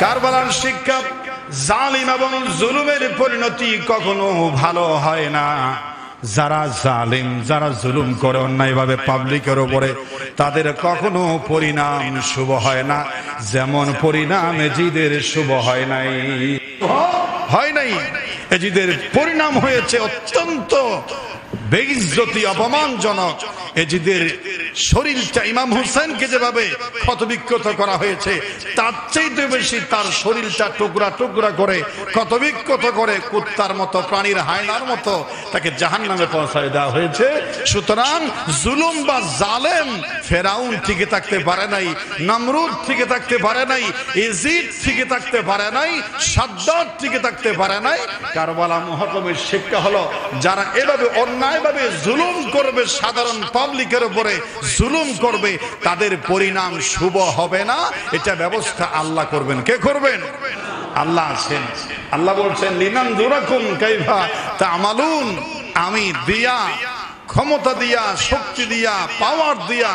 কারবালার শিক্ষা, জালিম এবং জুলুমের পরিণতি কখনো ভালো হয় না। যারা জালিম, যারা জুলুম করে অন্যায়ভাবে পাবলিকের উপরে, তাদের কখনো পরিণাম শুভ হয় না। যেমন পরিণাম এজিদের শুভ হয় নাই। এজিদের পরিণাম হয়েছে অত্যন্ত বেইজ্জতি, অপমানজনক। এজিদের শরীরটা ইমাম হুসেনকে যেভাবে ক্ষতবিক্ষত করা হয়েছে, তার চাইতে বেশি তার শরীরটা টুকরা টুকরা করে ক্ষতবিক্ষত করে কুত্তার মতো, প্রাণীর হায়নার মতো তাকে জাহান্নামে পৌঁছায় দেওয়া হয়েছে। সুতরাং জুলুম বা জালেম ফেরাউন টিকে থাকতে পারে নাই, নমরুদ টিকে থাকতে পারে নাই, এজিদ টিকে থাকতে পারে নাই, সাদ্দাত টিকে থাকতে পারে নাই। কারবালা মহকুমের শিক্ষা হলো, যারা এভাবে অন্যায়ভাবে জুলুম করবে, সাধারণ পাবলিকের উপরে জুলুম করবে, তাদের পরিণাম শুভ হবে না। এটা ব্যবস্থা আল্লাহ করবেন। কে করবেন? আল্লাহ আছেন। আল্লাহ বলছেন লিনানজুরাকুম কাইফা তা'মালুন। আমি দিয়া, ক্ষমতা দিয়া, শক্তি দিয়া, পাওয়ার দিয়া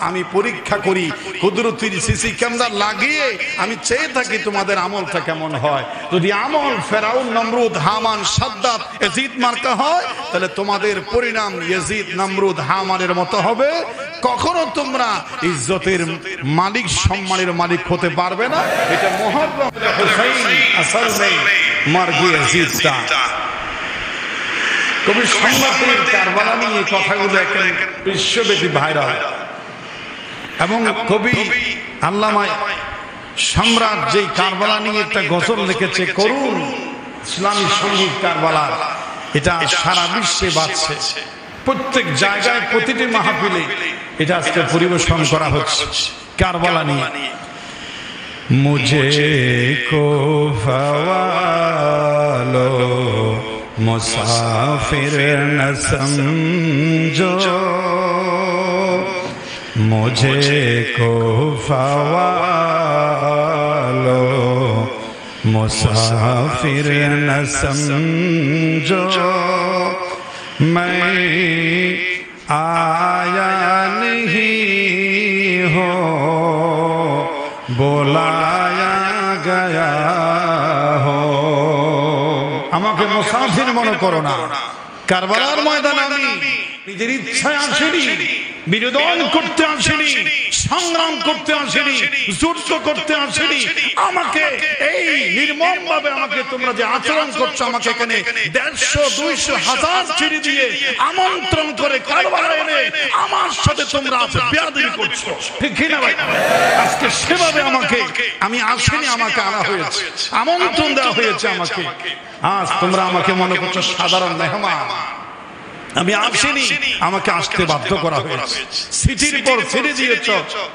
আমি পরীক্ষা করি, কুদরতির সিসি ক্যামেরা লাগিয়ে আমি চেয়ে থাকি তোমাদের আমলটা কেমন হয়। যদি আমল ফেরাউন, নমরুদ, হামান, সাদ্দাত, এজিদ মার্কা হয়, তাহলে তোমাদের পরিণাম ইয়াজিদ, নমরুদ, হামানের মতো হবে। কখনো তোমরা ইজ্জতের মালিক, সম্মানের মালিক হতে পারবে না। এটা মুহররম হুসাইন আসল নেই মার্গি ইয়াজিদটা। কবি সম্রাটের কারবালা নিয়ে কথাগুলো এখন বিশ্বব্যাপী ভাইরাল, এবং কবি আল্লামা সম্রাট যেই কারবালা নিয়ে একটা গজল লিখেছে, করুণ ইসলামী সঙ্গীত কারবালা, এটা সারা বিশ্বে বাজছে। প্রত্যেক জায়গায়, প্রতিটি মাহফিলে এটা আজকে পরিবেশন করা হচ্ছে কারবালা নিয়ে। মুঝে কো ফাওয়ালো मुसाफिर न समझो, मुझे को फवालो मुसाफिर न समझो, मैं आया नहीं हो बुलाया गया हो। আমাকে মুসাফির মনে করো না। কারবালার ময়দানে আমি নিজের ইচ্ছায় আসিনি, বিনোদন করতে আসিনি, সংগ্রাম করতে আসিনি, যুদ্ধ করতে আসিনি। আমাকে এই নির্মম ভাবে আমাকে তোমরা যে আচরণ করছো, আমাকে এখানে 150, 200, 1000 চিঠি দিয়ে আমন্ত্রণ করে কারবালা এনে আমার সাথে তোমরা আছে বেয়াদবি করছো, ঠিক না ভাই? আজকে সেভাবে আমাকে, আমি আসিনি, আমাকে আনা হয়েছে, আমন্ত্রণ দেওয়া হয়েছে আমাকে। আজ তোমরা আমাকে মনে করছো সাধারণ মেহমান, আমি আসিনি, আমাকে আসতে বাধ্য করা হয়েছে। সিটির পর সিটি দিয়েছ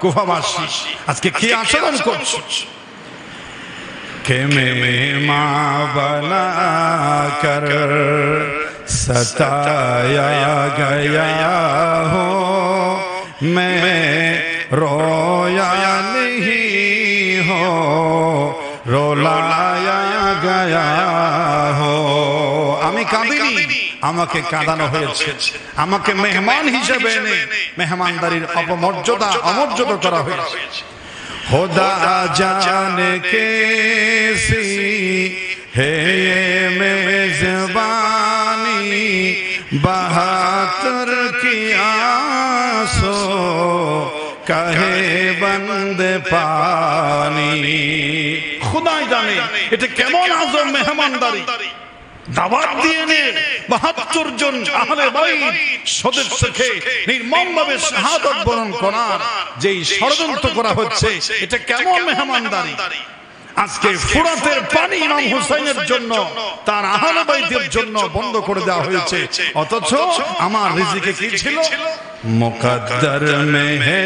কুফাবাসী, আজকে কি আচরণ করছো? কে মেহমান বানা কর সতায়া গয়া হো, মে রোয়া নেহি হো রোলায়া গয়া হো। আমি কাঁদিনি, আমাকে কাঁদানো হয়েছে। আমাকে মেহমান হিসেবে এনে মেহমানদারির অপমর্যাদা, অমর্যাদা করা হয়েছে। খোদা জানে কেসি হে মেজবানি, বাহাতর কি আসো কাহে বন্দে পানি। খোদাই জানে এটা কেমন আজব মেহমানদারি। দাওয়াত দিয়ে নে 72 জন আহলে বাইত সদস্যকে নির্মমভাবে শাহাদাত বরণ করার যেই ষড়যন্ত্র করা হচ্ছে, এটা কেমন মেহমানদারি। আজকে ফুরাতের পানি ইমাম হুসাইনের জন্য, তার আহলে বাইতের জন্য বন্ধ করে দেওয়া হয়েছে, অথচ আমার রিজিকে কি ছিল? মুকদ্দর মে হে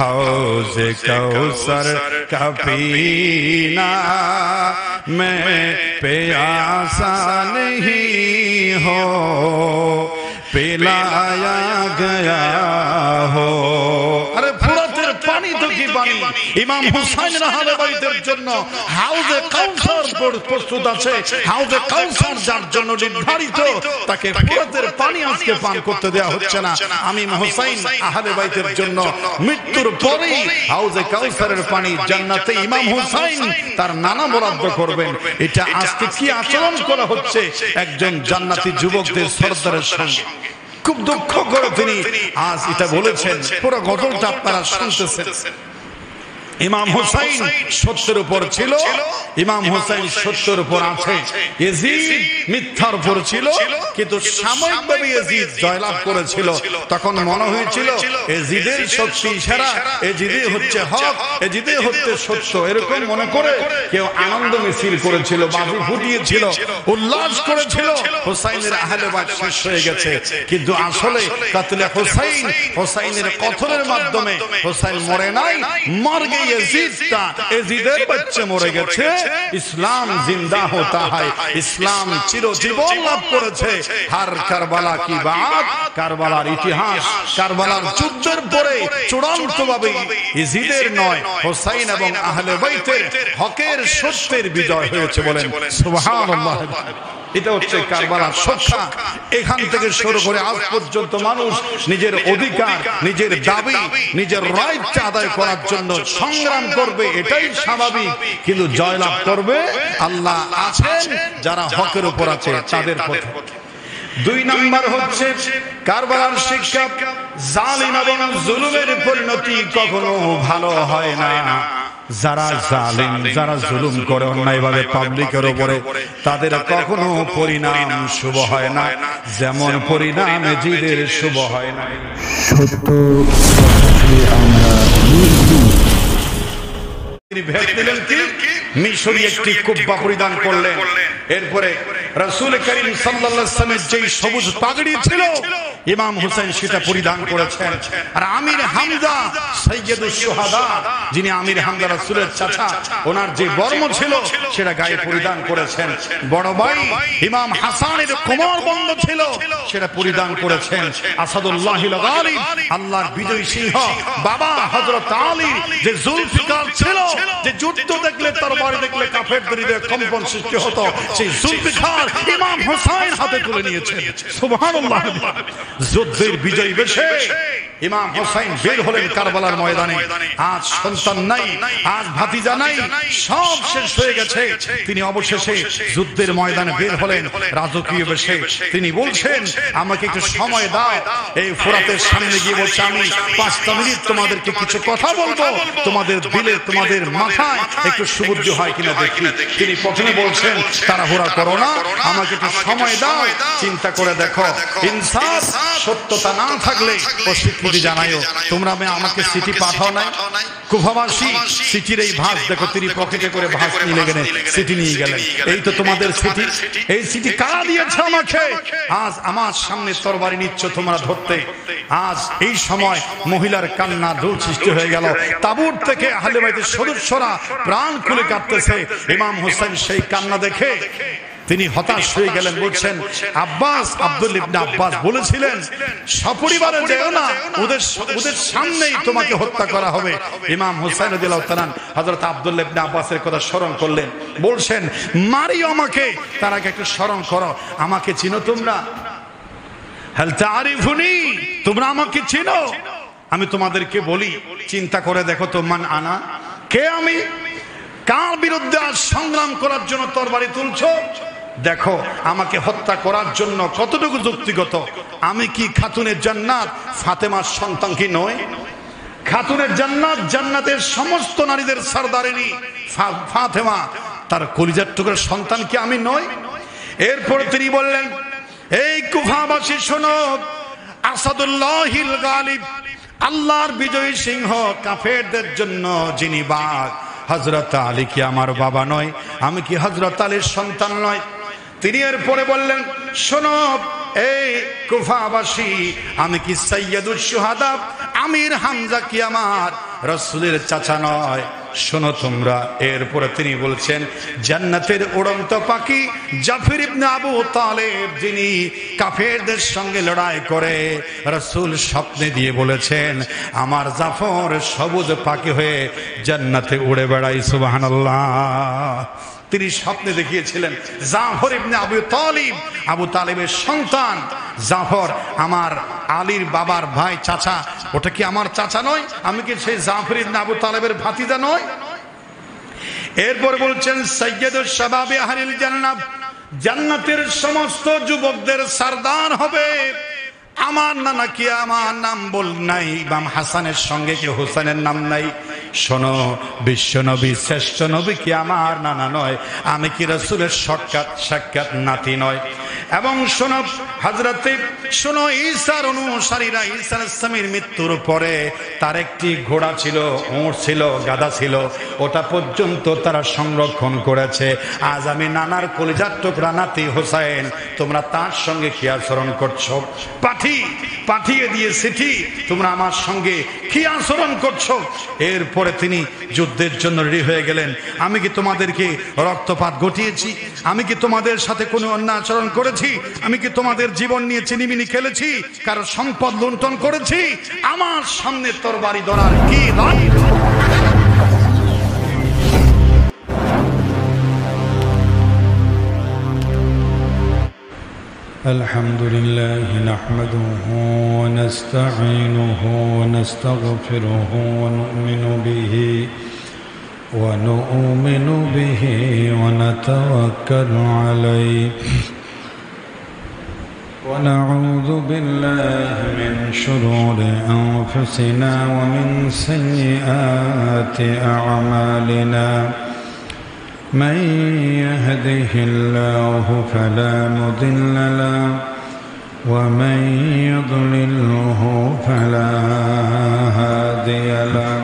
হাউজ কাউসার কা পীনা, मैं प्यासा नहीं हो पिलाया गया हो। अरे ফুরাতের পানি তো কি পানি। ইমাম হুসাইনের আহলে বাইতের জন্য হাউজে কাউসার প্রস্তুত আছে। হাউজে কাউসার যার জন্য নির্ধারিত, তাকে ফুরাতের পানি আজকে পান করতে দেওয়া হচ্ছে না। ইমাম হুসাইন আহলে বাইতের জন্য মৃত্যুর পরেই হাউজে কাউসারের পানি জান্নাতে ইমাম হুসাইন তার নানা বরাদ্দ করবেন। এটা আজকে কি আচরণ করা হচ্ছে একজন জান্নাতি যুবকদের সর্দারের সঙ্গে? খুব দুঃখ করে তিনি আজ এটা বলেছেন। পুরো ঘটনাটা আপনারা শুনতেছেন। ইমাম হুসাইন সত্যের উপর ছিল, ইমাম হুসাইন সত্যের উপর আছে। ইয়াজিদ মিথ্যার উপর ছিল, কিন্তু সাময়িকভাবে ইয়াজিদ জয়লাভ করেছিল। তখন মনে হয়েছিল ইয়াজিদের শক্তি সেরা, ইয়াজিদই হচ্ছে হক, ইয়াজিদই হচ্ছে সত্য। এরকম মনে করে কেউ আনন্দ মিছিল করেছিল, বাজি ফুটিয়েছিল, উল্লাস করেছিল। হুসাইনের আহলে বাইত শেষ হয়ে গেছে, কিন্তু আসলে কাতলে হুসাইন, হুসাইনের কতলের মাধ্যমে হুসাইন মরে নাই, মরে ইয়াজিদের বাচ্চা মরে গেছে। ইসলাম জিন্দা হতা হয়, ইসলাম চিরজীবন লাভ করেছে। হার কারবালা কি বাত, কারবালার ইতিহাস, কারবালার যুদ্ধের পরে চূড়ান্ত ভাবে ইয়াজিদের নয়, হুসাইন এবং আহলে বাইতের হকের সত্যের বিজয় হয়েছে। বলেন সুবহানাল্লাহ। এটা হচ্ছে কারবালার শিক্ষা। এখান থেকে শুরু করে আজ পর্যন্ত মানুষ নিজের অধিকার, নিজের দাবি, নিজের রাইট আদায় করার জন্য সংগ্রাম করবে, এটাই স্বাভাবিক। কিন্তু জয়লাভ করবে আল্লাহ আছেন, যারা হকের উপর আছে তাদের পথে। 2 নম্বর হচ্ছে কারবালার শিক্ষা, জালিম এবং জুলুমের পরিণতি কখনো ভালো হয় না। যারা জালিম, যারা জুলুম করে অন্যায়ভাবে পাবলিকের উপরে, তাদের কখনো পরিণাম শুভ হয় না, যেমন পরিণাম ইয়াজিদের শুভ হয় না। সত্য কথাকে আমরা তিনি ভেদ দিলেন কি? মিশরি একটি কুব্বা পরিধান করলেন। এরপরে রাসূল করিম সাল্লাল্লাহু আলাইহি ওয়াসাল্লামের যে সবুজ পাগড়ি ছিল, ইমাম হুসাইন সেটা পরিধান করেছেন। আর আমির হামজা সাইয়্যিদুশ শুহাদা, যিনি আমির হামজা রাসূলের চাচা, ওনার যে বর্ম ছিল সেটা গায়ে পরিধান করেছেন। বড় ভাই ইমাম হাসানের কোমর বন্ধ ছিল, সেটা পরিধান করেছেন। আসাদুল্লাহিল গালিব, আল্লাহর বিজয়ী সিংহ বাবা হযরত আলী, যে জুলফিকার ছিল, যে যুদ্ধ দেখলে, তরবারি দেখলে কাফেরদের হৃদয়ে কম্পন সৃষ্টি হতো, সেই জুলফিকার ইমাম হুসাইন হাতে তুলে নিয়েছেন। সুবহানাল্লাহ। যুদ্ধের বিজয়ী বেশে ইমাম হুসাইন বের হলেন কারবালার ময়দানে। আজ সন্তান নাই, আজ ভাতিজা নাই, সব শেষ হয়ে গেছে। তিনি অবশেষে যুদ্ধের ময়দানে বের হলেন রাজকীয় বেশে। তিনি বলছেন, আমাকে একটু সময় দাও। এই ফোরাতের সামনে গিয়ে বলছে, আমি 5 মিনিট তোমাদেরকে কিছু কথা বলবো, তোমাদের দিলে, তোমাদের মাথায় একটু সুবুদ্ধি হয় কিনা দেখি। তিনি প্রথমে বলছেন, তাড়াহুড়া করো না, আমাকে একটু সময় দাও, চিন্তা করে দেখো। ইনসাফ, সত্যতা না থাকলে ও স্বীকৃতি জানায়ও। তোমরা আমাকে চিঠি পাঠাও নাই? কুফাবাসী চিঠির এই ভাঁজ দেখো, তিনি পকেটে করে ভাঁজ নিয়ে গেলেন, চিঠি নিয়ে গেলেন। এই তো তোমাদের চিঠি। এই চিঠি কারা দিয়েছে আমাকে? আজ আমার সামনে তরবারি নিচ্ছ তোমরা ধরতে। আজ এই সময় মহিলার কান্না দোল সৃষ্টি হয়ে গেল। তাবুত থেকে আহলে বাইতের সদস্যরা প্রাণ খুলে কাঁদতেছে। ইমাম হুসাইন সেই কান্না দেখে তিনি হতাশ হয়ে গেলেন। বলছেন, আব্বাস, আব্দুল ইবনে আব্বাস বলেছিলেন, সপরিবারে যেও না, ওদের সামনেই তোমাকে হত্যা করা হবে। ইমাম হুসাইন রাদিয়াল্লাহু তাআলা হযরত আব্দুল ইবনে আব্বাসের কথা স্মরণ করলেন। বলছেন, মারিও আমাকে, তার আগে একটু স্মরণ করো, আমাকে চিনো তোমরা? হাল তারিফুনি, তোমরা আমাকে চিনো? আমি তোমাদেরকে বলি, চিন্তা করে দেখো তো, মান আনা, কে আমি? কার বিরুদ্ধে আজ সংগ্রাম করার জন্য তরবারি তুলছো? দেখো আমাকে হত্যা করার জন্য কতটুকু যুক্তিগত। আমি কি খাতুনের জান্নাত ফাতেমার সন্তান কি নয়? খাতুনের জান্নাত, জান্নাতের সমস্ত নারীদের সরদারিনী ফাতেমা, তার কলিজার টুকরার সন্তান কি আমি নই? এরপর তিনি বললেন, এই কুফাবাসী শোনো, আসাদুল্লাহিল গালিব, আল্লাহর বিজয়ী সিংহ, কাফেরদের জন্য যিনি বাঘ, হযরত আলী কি আমার বাবা নয়? আমি কি হযরত আলীর সন্তান নয়? তিনি এরপরে বললেন, শোনো এই কুফাবাসী, আমি কি সাইয়্যিদুশ শুহাদা, আমির হামজা কি আমার রাসূলের চাচা নয়? শোনো তোমরা। এরপরে তিনি বলছেন জান্নাতের উড়ন্ত পাখি জাফর ইবনে আবু তালেব, যিনি কাফেরদের সঙ্গে লড়াই করে রাসূল স্বপ্নে দিয়ে বলেছেন আমার জাফর সবুজ পাখি হয়ে জান্নাতে উড়ে বেড়ায়। সুবহানাল্লাহ। তিনি স্বপ্নে দেখিয়েছিলেন জাফর ইবনে আবু তালিব, আবু তালেবের সন্তান জাফর, আমার আলীর বাবার ভাই, চাচা। ওটা কি আমার চাচা নয়? আমি কি সেই জাফর ইবনে আবু তালেবের ভাতিজা নয়? এরপর বলছেন সাইয়্যিদুশ শাবাবি আহলিল জান্নাহ, জান্নাতের সমস্ত যুবকদের সরদার হবে আমার নানা। কি আমার নাম বল নাই? ইমাম হাসানের সঙ্গে কি হোসেনের নাম নাই? শোনো, বিশ্ব নবী শ্রেষ্ঠ নবী কি আমার নানা নয়? আমি কি রাসূলের সাক্ষাৎ নাতি নয়? এবং শোনো হযরতে ঈসার অনুসারীরা, ঈসা আলাইহিস সালামের মৃত্যুর পরে তার একটি ঘোড়া ছিল, উট ছিল, গাধা ছিল, ওটা পর্যন্ত তারা সংরক্ষণ করেছে। আজ আমি নানার কলিজার টুকরা নাতি হোসেন, তোমরা তার সঙ্গে কি আচরণ করছো? পাঠিয়ে দিয়ে চিঠি, তোমরা আমার সঙ্গে কি আচরণ করছো? এরপরে তিনি যুদ্ধের জন্য রেডি হয়ে গেলেন। আমি কি তোমাদেরকে রক্তপাত ঘটিয়েছি? আমি কি তোমাদের সাথে কোনো অন্যায় আচরণ করেছি? আমি কি তোমাদের জীবন নিয়ে চিনিমিনি খেলেছি? কারো সম্পদ লুণ্ঠন করেছি? আমার সামনে তরবারি ধরার কি রাইট? الحمد لله نحمده ونستعينه ونستغفره ونؤمن به ونتوكل عليه ونعوذ بالله من شرور أنفسنا ومن سيئات أعمالنا. من يهده الله فلا مضل له ومن يضلله فلا هادي له.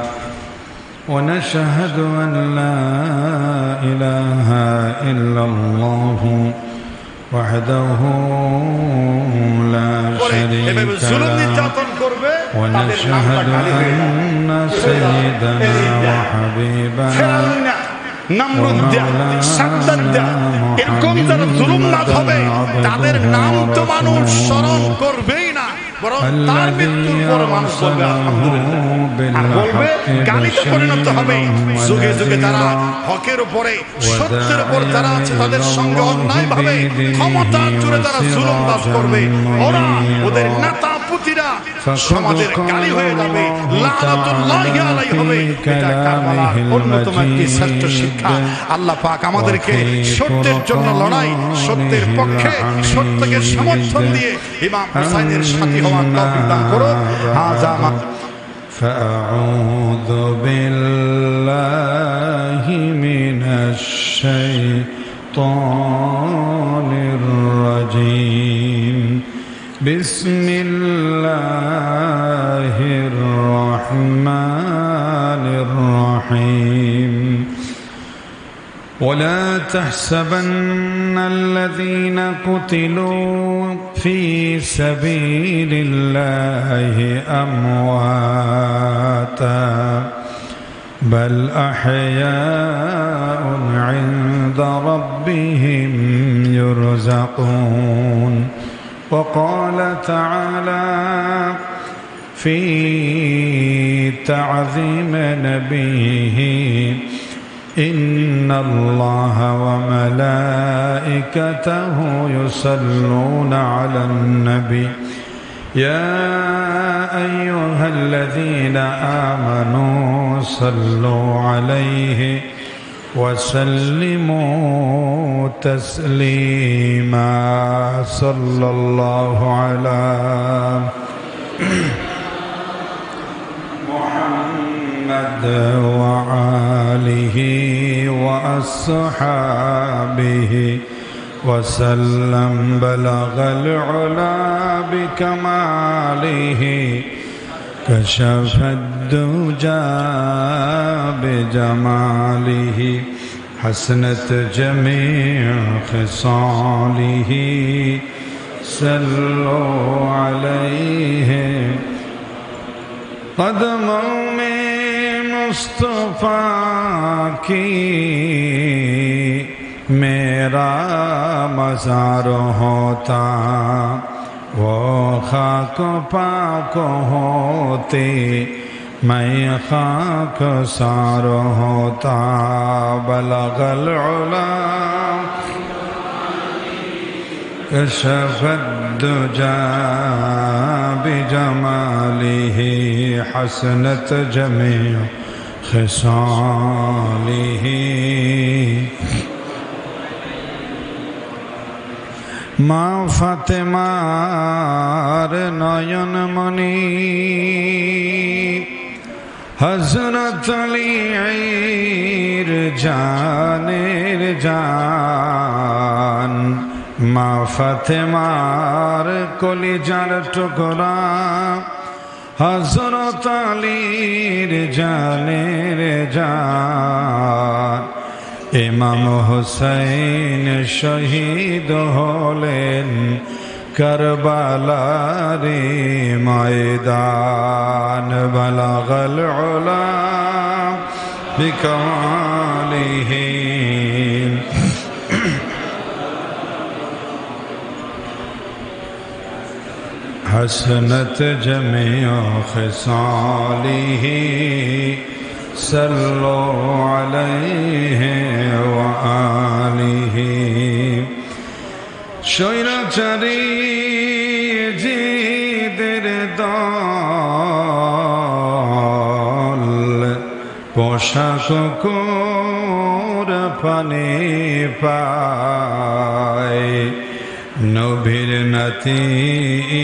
ونشهد أن لا إله إلا الله وحده لا شريك له. ونشهد أن سيدنا وحبيبنا এরকম যারা জুলুমবাজ হবে তাদের নাম তো মানুষ স্মরণ করবেই না, বরং তার মৃত্যুর পর মানুষ বলবে আলহামদুলিল্লাহ, আর বলবে গালিতে পরিণত হবে। যুগে যুগে যারা হকের উপরে, সত্যের উপর যারা আছে তাদের সঙ্গে অন্যায় ভাবে ক্ষমতার জোরে যারা জুলুমবাজ করবে, ওরা ওদের নেতা পুতিরা সমাজের গালি হয়ে যাবে, লানাতুল্লাহি আলাইহি হবে। এটা কারবালার অন্যতম একটি শ্রেষ্ঠ শিক্ষা। আল্লাহ পাক আমাদেরকে সত্যের জন্য লড়াই, সত্যের পক্ষে, সত্যকে সমর্থন দিয়ে ইমাম হুসাইনের সাথী হওয়ার তৌফিক দান করুন। আযামা ফাআউযু বিল্লাহি মিনাশ শাইতানির রাজীম। বিসমিল্লাহির রহমানির রহিম। ولا تحسبن الذين قتلوا في سبيل الله أمواتا بل أحياء عند ربهم يرزقون. وقال تعالى في تعظيم نبيه إن الله وملائكته يصلون على النبي يا أيها الذين آمنوا صلوا عليه وسلموا تسليما. صلى الله على محمد وآله وأصحابه وسلم. بلغ العلا بكماله كشف الدجى بجماله حسنت جميع خصاله. صلوا عليه. قدموا من मुस्तफा की मेरा मज़ार होता, वो खाक पाक होते मैं खाक सार होता। बलगल उला कशफत दुजा बिजमालिही हसनत जमी खिसालिही। মা ফাতেমার নয়নমণি হযরত আলীর জানের জান, মা ফাতেমার কলিজার টুকরা হযরত আলীর জানের জান। ইমাম হুসাইন শহীদ হলেন কারবালার ময়দান। বালাগাল উলা বিকামালিহি हसनत जमीअ खिसालिही सल्लो अलैहि व आलिहि। স্বৈরাচারী জিদের দল পোশাক কোরবানি পায়, নবীর নাতি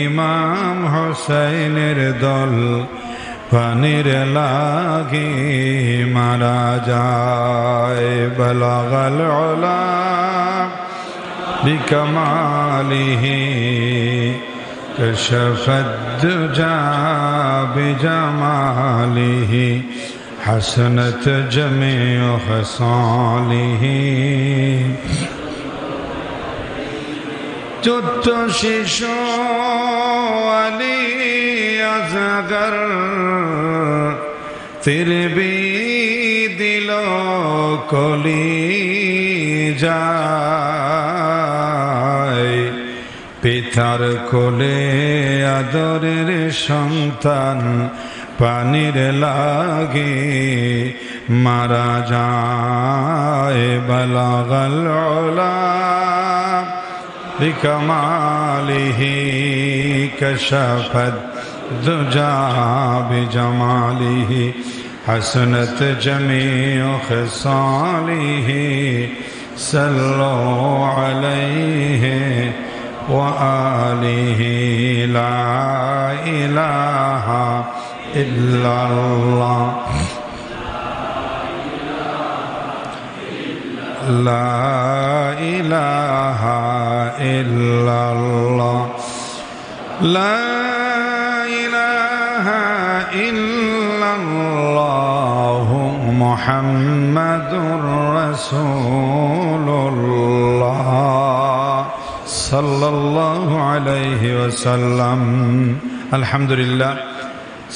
ইমাম হুসাইনের দল পানির লাগি মারা যায়। বালাগাল উলা বিকামালিহি কশফত দুজা বিজামালিহি হসনত জমিউ খসালিহি। চোদ্দ শিশু আলী আজগর তিরবি দিল কলি যায়, পিতার কোলে আদরের সন্তান পানির লাগে মারা যায়। বালাগাল উলা বিকামালিহি কশফত দুজা বিজামালিহি হসনত জমিউ খিসালিহি সল্লু আলাইহি ওয়া আলিহি। লা ইলাহা ইল্লাল্লাহ লা ইলাহা ইল্লাল্লাহ লা ইলাহা ইল্লাল্লাহ মুহাম্মাদুর রাসূলুল্লাহ সাল্লাল্লাহু আলাইহি ওয়াসাল্লাম। আলহামদুলিল্লাহ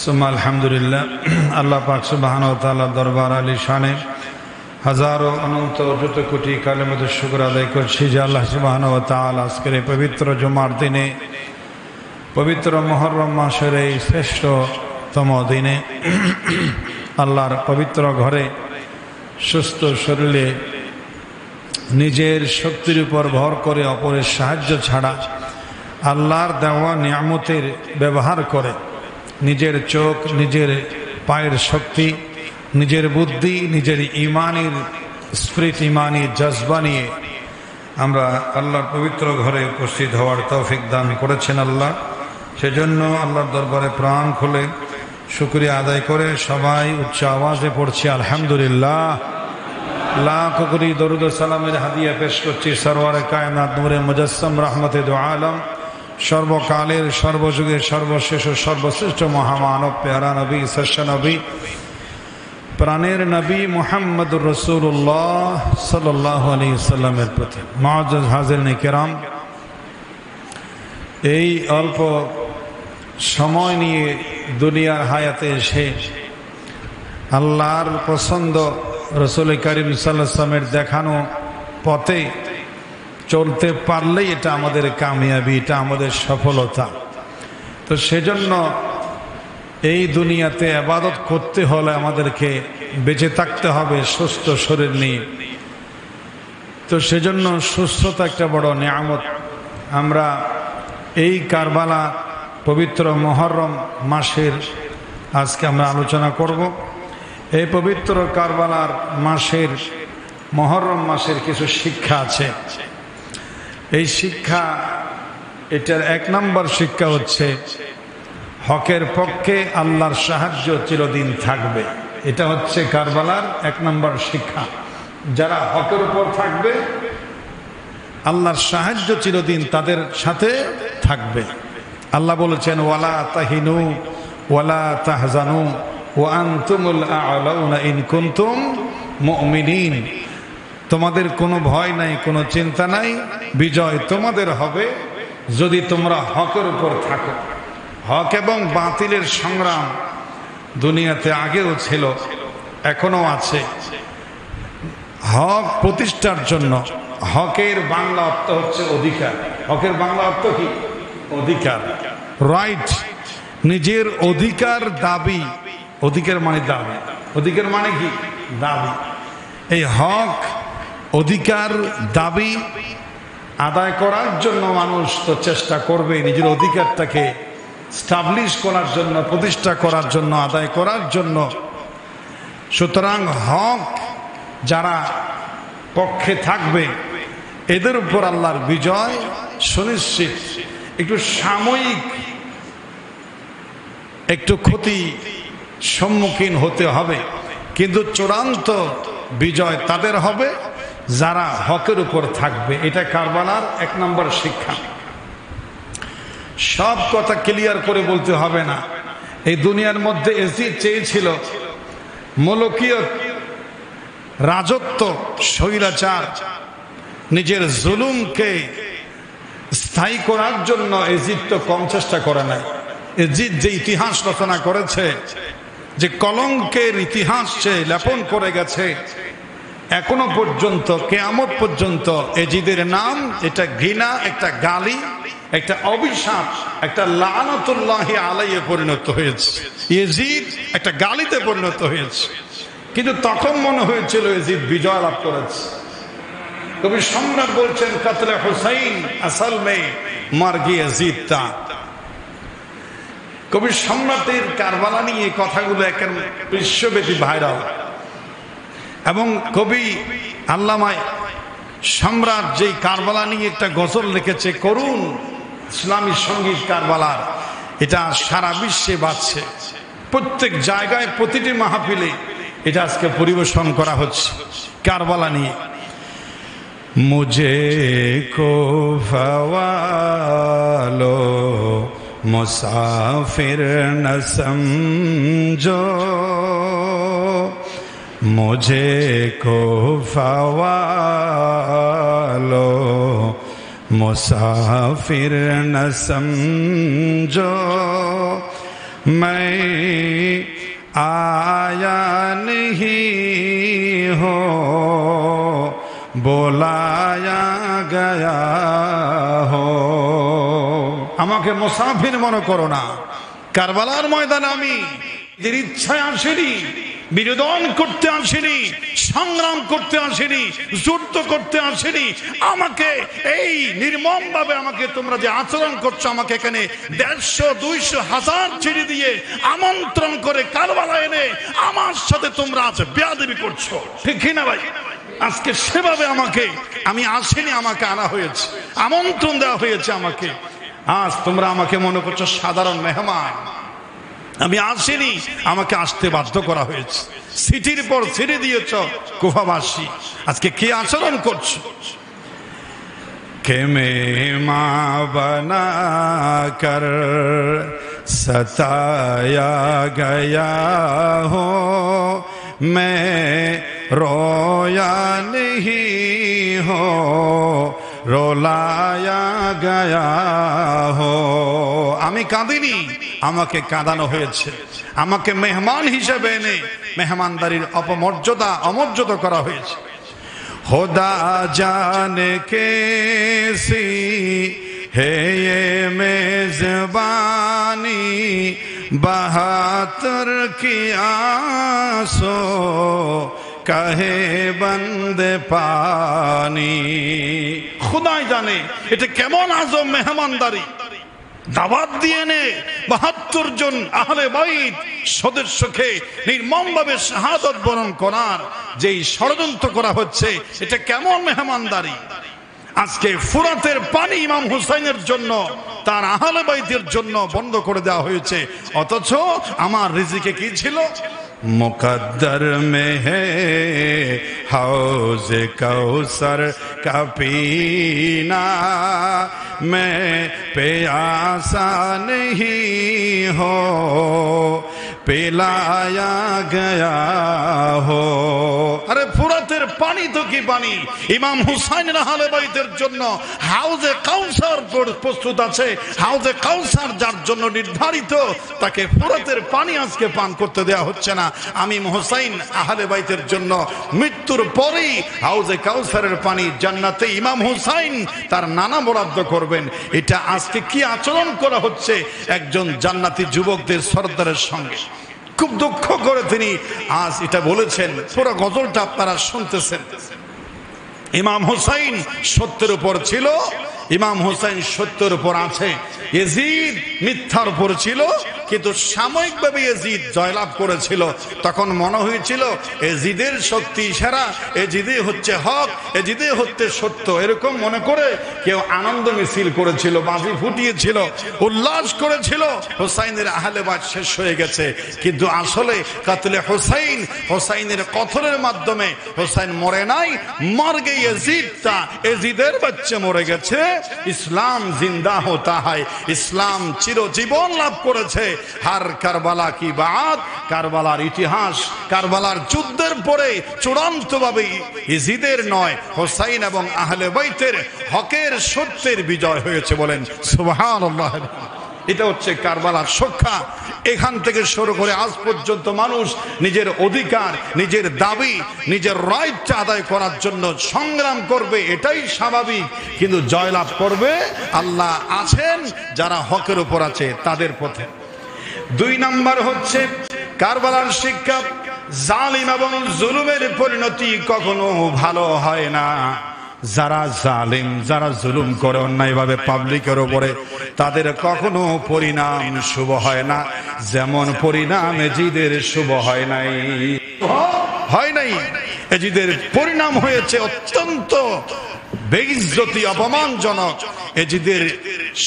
সুম্মা আলহামদুলিল্লাহ। আল্লাহ পাক সুবহানাহু ওয়া তাআলার দরবার আলিশানে হাজারো অনন্ত অযুত কোটি কালেমাত শুকর আদায় করছি যে আল্লাহ সুবহানাহু ওয়া তাআলা আজকের এই পবিত্র জুমার দিনে, পবিত্র মুহররম মাসের এই শ্রেষ্ঠতম দিনে আল্লাহর পবিত্র ঘরে সুস্থ শরীরে নিজের শক্তির উপর ভর করে অপরের সাহায্য ছাড়া আল্লাহর দেওয়া নিয়ামতের ব্যবহার করে নিজের চোখ, নিজের পায়ের শক্তি, নিজের বুদ্ধি, নিজের ইমানের স্পিরিট, ইমানি জজবা নিয়ে আমরা আল্লাহর পবিত্র ঘরে উপস্থিত হওয়ার তৌফিক দান করেছেন আল্লাহ। সেজন্য আল্লাহর দরবারে প্রাণ খুলে শুকরিয়া আদায় করে সবাই উচ্চ আওয়াজে পড়ছি আলহামদুলিল্লাহ। লাখ কোটি দরুদ ও সালামের হাদিয়া পেশ করছি সরওয়ারে কায়নাত নূরে মুজাসসাম রহমতে দু আলম, সর্বকালের সর্বযুগের সর্বশেষ ও সর্বশ্রেষ্ঠ মহামানব পেয়ারা নবী শ্রেষ্ঠ নবী প্রাণের নবী মুহাম্মদুর রাসূলুল্লাহ সাল্লাল্লাহু আলাইহি ওয়াসাল্লামের প্রতি। মুআজ্জাজ হাজিরিন কিরাম, এই অল্প সময় নিয়ে দুনিয়ার হায়াতে এসে আল্লাহর পছন্দ রাসূল করিম সাল্লাল্লাহু আলাইহি ওয়াসাল্লামের দেখানো পথে চলতে পারলেই এটা আমাদের কামিয়াবি, এটা আমাদের সফলতা। তো সেজন্য এই দুনিয়াতে ইবাদত করতে হলে আমাদেরকে বেঁচে থাকতে হবে সুস্থ শরীর নিয়ে। তো সেজন্য সুস্থতা একটা বড় নিয়ামত। আমরা এই কারবালা পবিত্র মুহররম মাসের আজকে আমরা আলোচনা করব। এই পবিত্র কারবালার মাসের মুহররম মাসের কিছু শিক্ষা আছে। এই শিক্ষা, এটার 1 নম্বর শিক্ষা হচ্ছে হকের পক্ষে আল্লাহর সাহায্য চিরদিন থাকবে। এটা হচ্ছে কারবালার 1 নম্বর শিক্ষা। যারা হকের উপর থাকবে আল্লাহর সাহায্য চিরদিন তাদের সাথে থাকবে। আল্লাহ বলেছেন ওয়ালা তাহিনু ওয়ালা তাহজানু ওয়া আনতুমুল আ'লাউনা ইন কুনতুম মুমিনিন। তোমাদের কোনো ভয় নাই, কোনো চিন্তা নাই, বিজয় তোমাদের হবে যদি তোমরা হকের উপর থাকো। হক এবং বাতিলের সংগ্রাম দুনিয়াতে আগেও ছিল, এখনো আছে। হক প্রতিষ্ঠার জন্য হকের বাংলা অর্থ হচ্ছে অধিকার। হকের বাংলা অর্থ কি? অধিকার, রাইট। নিজের অধিকার দাবি। অধিকার মানে দাবি। অধিকার মানে কি? দাবি। এই হক অধিকার দাবি আদায় করার জন্য মানুষ তো চেষ্টা করবে নিজের অধিকারটাকে স্টাবলিশ করার জন্য, প্রতিষ্ঠা করার জন্য, আদায় করার জন্য। সুতরাং হক যারা পক্ষে থাকবে এদের উপর আল্লাহর বিজয় সুনিশ্চিত। একটু সাময়িক একটু ক্ষতি সম্মুখীন হতে হবে, কিন্তু চূড়ান্ত বিজয় তাদের হবে যারা হকের উপর থাকবে। এটা কারবালার 1 নম্বর শিক্ষা। সব কথা ক্লিয়ার করে বলতে হবে না। এই দুনিয়ার মধ্যে এজিদ চেয়েছিল মলকিয়ত, রাজত্ব, স্বৈরাচার, নিজের জুলুমকে স্থায়ী করার জন্য এজিদ তো কম চেষ্টা করে নাই। এজিদ যে ইতিহাস রচনা করেছে, যে কলঙ্কের ইতিহাস সে লেপন করে গেছে, এখনো পর্যন্ত কিয়ামত পর্যন্ত এজিদের নাম এটা ঘৃণা, একটা গালি, একটা অভিশাপ, একটা লাআনাতুল্লাহি আলাইহি পরিণত হয়েছে। এজিদ একটা গালিতে পরিণত হয়েছে। কিন্তু তখন মনে হয়েছিল এজিদ বিজয় লাভ করেছে। কবি সম্রাট বলছেন কাতলে হুসাইন আসল মে মার গিয়ে এজিদ তা। কবি সম্রাটের কারবালা নিয়ে কথাগুলো একের বিশ্বব্যাপী ভাইরাল। এবং কবি আল্লামা সম্রাট যেই কারবালা নিয়ে একটা গজল লিখেছে, করুণ ইসলামী সঙ্গীত কারবালার, এটা সারা বিশ্বে বাজছে। প্রত্যেক জায়গায়, প্রতিটি মাহফিলে এটা আজকে পরিবেশন করা হচ্ছে কারবালা নিয়ে। মুঝে কো ফওয়ালো মুসাফির ন সমঝো, मुझे को फवालो मुसाफिर न समझो, मैं आया नहीं हो बोलाया गया हो। আমাকে মুসাফির মনে করো না। কারবালার ময়দানে আমি এদের ইচ্ছায় আসেনি, বিনোদন করতে আসেনি, সংগ্রাম করতে আসেনি, যুদ্ধ করতে আসেনি। আমাকে এই নির্মম ভাবে আমাকে তোমরা যে আচরণ করছো, আমাকে এখানে 150, 200, 1000 ছেড়ে দিয়ে আমন্ত্রণ করে কারবালা এনে আমার সাথে তোমরা আজ বেয়াদবি করছো, ঠিক না ভাই? আজকে সেভাবে আমি আসিনি, আমাকে আনা হয়েছে, আমন্ত্রণ দেওয়া হয়েছে আমাকে। আজ তোমরা আমাকে মনে করছো সাধারণ মেহমান। আমি আসিনি, আমাকে আসতে বাধ্য করা হয়েছে। সিটির পর ছেড়ে দিয়েছ কুফাবাসী। আজকে কি আচরণ করছো? কে মেহমা বানা কর সতায়া গয়া হো, মে রোয়া নেহি হো রোলায়া গয়া হো। আমি কাঁদিনি, আমাকে কাঁদানো হয়েছে, আমাকে মেহমান হিসেবে এনে মেহমানদারির অমর্যাদা করা হয়েছে। খোদা জানে কেসি হে ये मेजबानी बहातर की आसो कहे बंदे पानी। খুদাই জানে এটা কেমন আজব মেহমানদারি। দাওয়াত দিয়ে নে ৭২ জন আহলে বাইত সদস্যকে নির্মমভাবে শাহাদাত বরণ করার যেই ষড়যন্ত্র করা হচ্ছে, এটা কেমন মেহমানদারি। আজকে ফুরাতের পানি ইমাম হুসাইনের জন্য, তার আহলে বাইতের জন্য বন্ধ করে দেওয়া হয়েছে, অথচ আমার রিজিকে কি ছিল? মুকদ্দর মে হে হাউজ কাউসার কা পীনা মে প্যাসা নেহি হো পিলায়া গয়া হো। আরে ফুরাতের পানি তো কি পানি, ইমাম হুসাইনের আহলে বাইতের জন্য হাউজে কাউসার প্রস্তুত আছে। হাউজে কাউসার যার জন্য নির্ধারিত, তাকে ফুরাতের পানি আজকে পান করতে দেওয়া হচ্ছে না। আমি হুসাইন আহলে বাইতের জন্য মৃত্যুর পরেই হাউজে কাউসারের পানি জান্নাতে ইমাম হুসাইন তার নানা বরাদ্দ করবেন। এটা আজকে কি আচরণ করা হচ্ছে একজন জান্নাতি যুবকদের সর্দারের সঙ্গে। খুব দুঃখ করে তিনি আজ এটা বলেছেন। পুরো গজলটা আপনারা শুনতেছেন। ইমাম হুসাইন সত্যের উপর ছিল, ইমাম হুসাইন সত্যের উপর আছে। ইয়াজিদ মিথ্যার উপর ছিল, কিন্তু সাময়িকভাবে ইয়াজিদ জয়লাভ করেছিল। তখন মনে হয়েছিল ইয়াজিদের শক্তি সেরা, ইয়াজিদে হচ্ছে হক, ইয়াজিদে হচ্ছে সত্য। এরকম মনে করে কেউ আনন্দ মিছিল করেছিল, বাজি ফুটিয়েছিল, উল্লাস করেছিল। হুসাইনের আহলে বাইত শেষ হয়ে গেছে, কিন্তু আসলে কাতলে হুসাইন, হুসাইনের কতলের মাধ্যমে হুসাইন মরে নাই, মরগে ইয়াজিদটা, ইয়াজিদের বাচ্চা মরে গেছে। ইসলাম জিন্দা হতা হয়, ইসলাম চিরজীবন লাভ করেছে। হার কারবালা কি বাদ, কারবালার ইতিহাস, কারবালার যুদ্ধের পরে চূড়ান্তভাবে ইয়াজিদের নয়, হুসাইন এবং আহলে বাইতের হকের সত্যের বিজয় হয়েছে। বলেন সুবহানাল্লাহ। এটা হচ্ছে কারবালার শিক্ষা। এখান থেকে শুরু করে আজ পর্যন্ত মানুষ নিজের অধিকার, নিজের দাবি, নিজের রাইট আদায় করার জন্য সংগ্রাম করবে, এটাই স্বাভাবিক। কিন্তু জয়লাভ করবে আল্লাহ আছেন যারা হকের উপর আছে তাদের পথে। ২ নাম্বার হচ্ছে কারবালার শিক্ষা, জালিম এবং জুলুমের পরিণতি কখনো ভালো হয় না। যারা জালিম, যারা জুলুম করে অন্যায়ভাবে পাবলিকের উপরে, তাদের কখনো পরিণাম শুভ হয় না। যেমন পরিণাম ইয়াজিদের শুভ হয় নাই। ইয়াজিদের পরিণাম হয়েছে অত্যন্ত বেইজ্জতি, অপমানজনক। ইয়াজিদের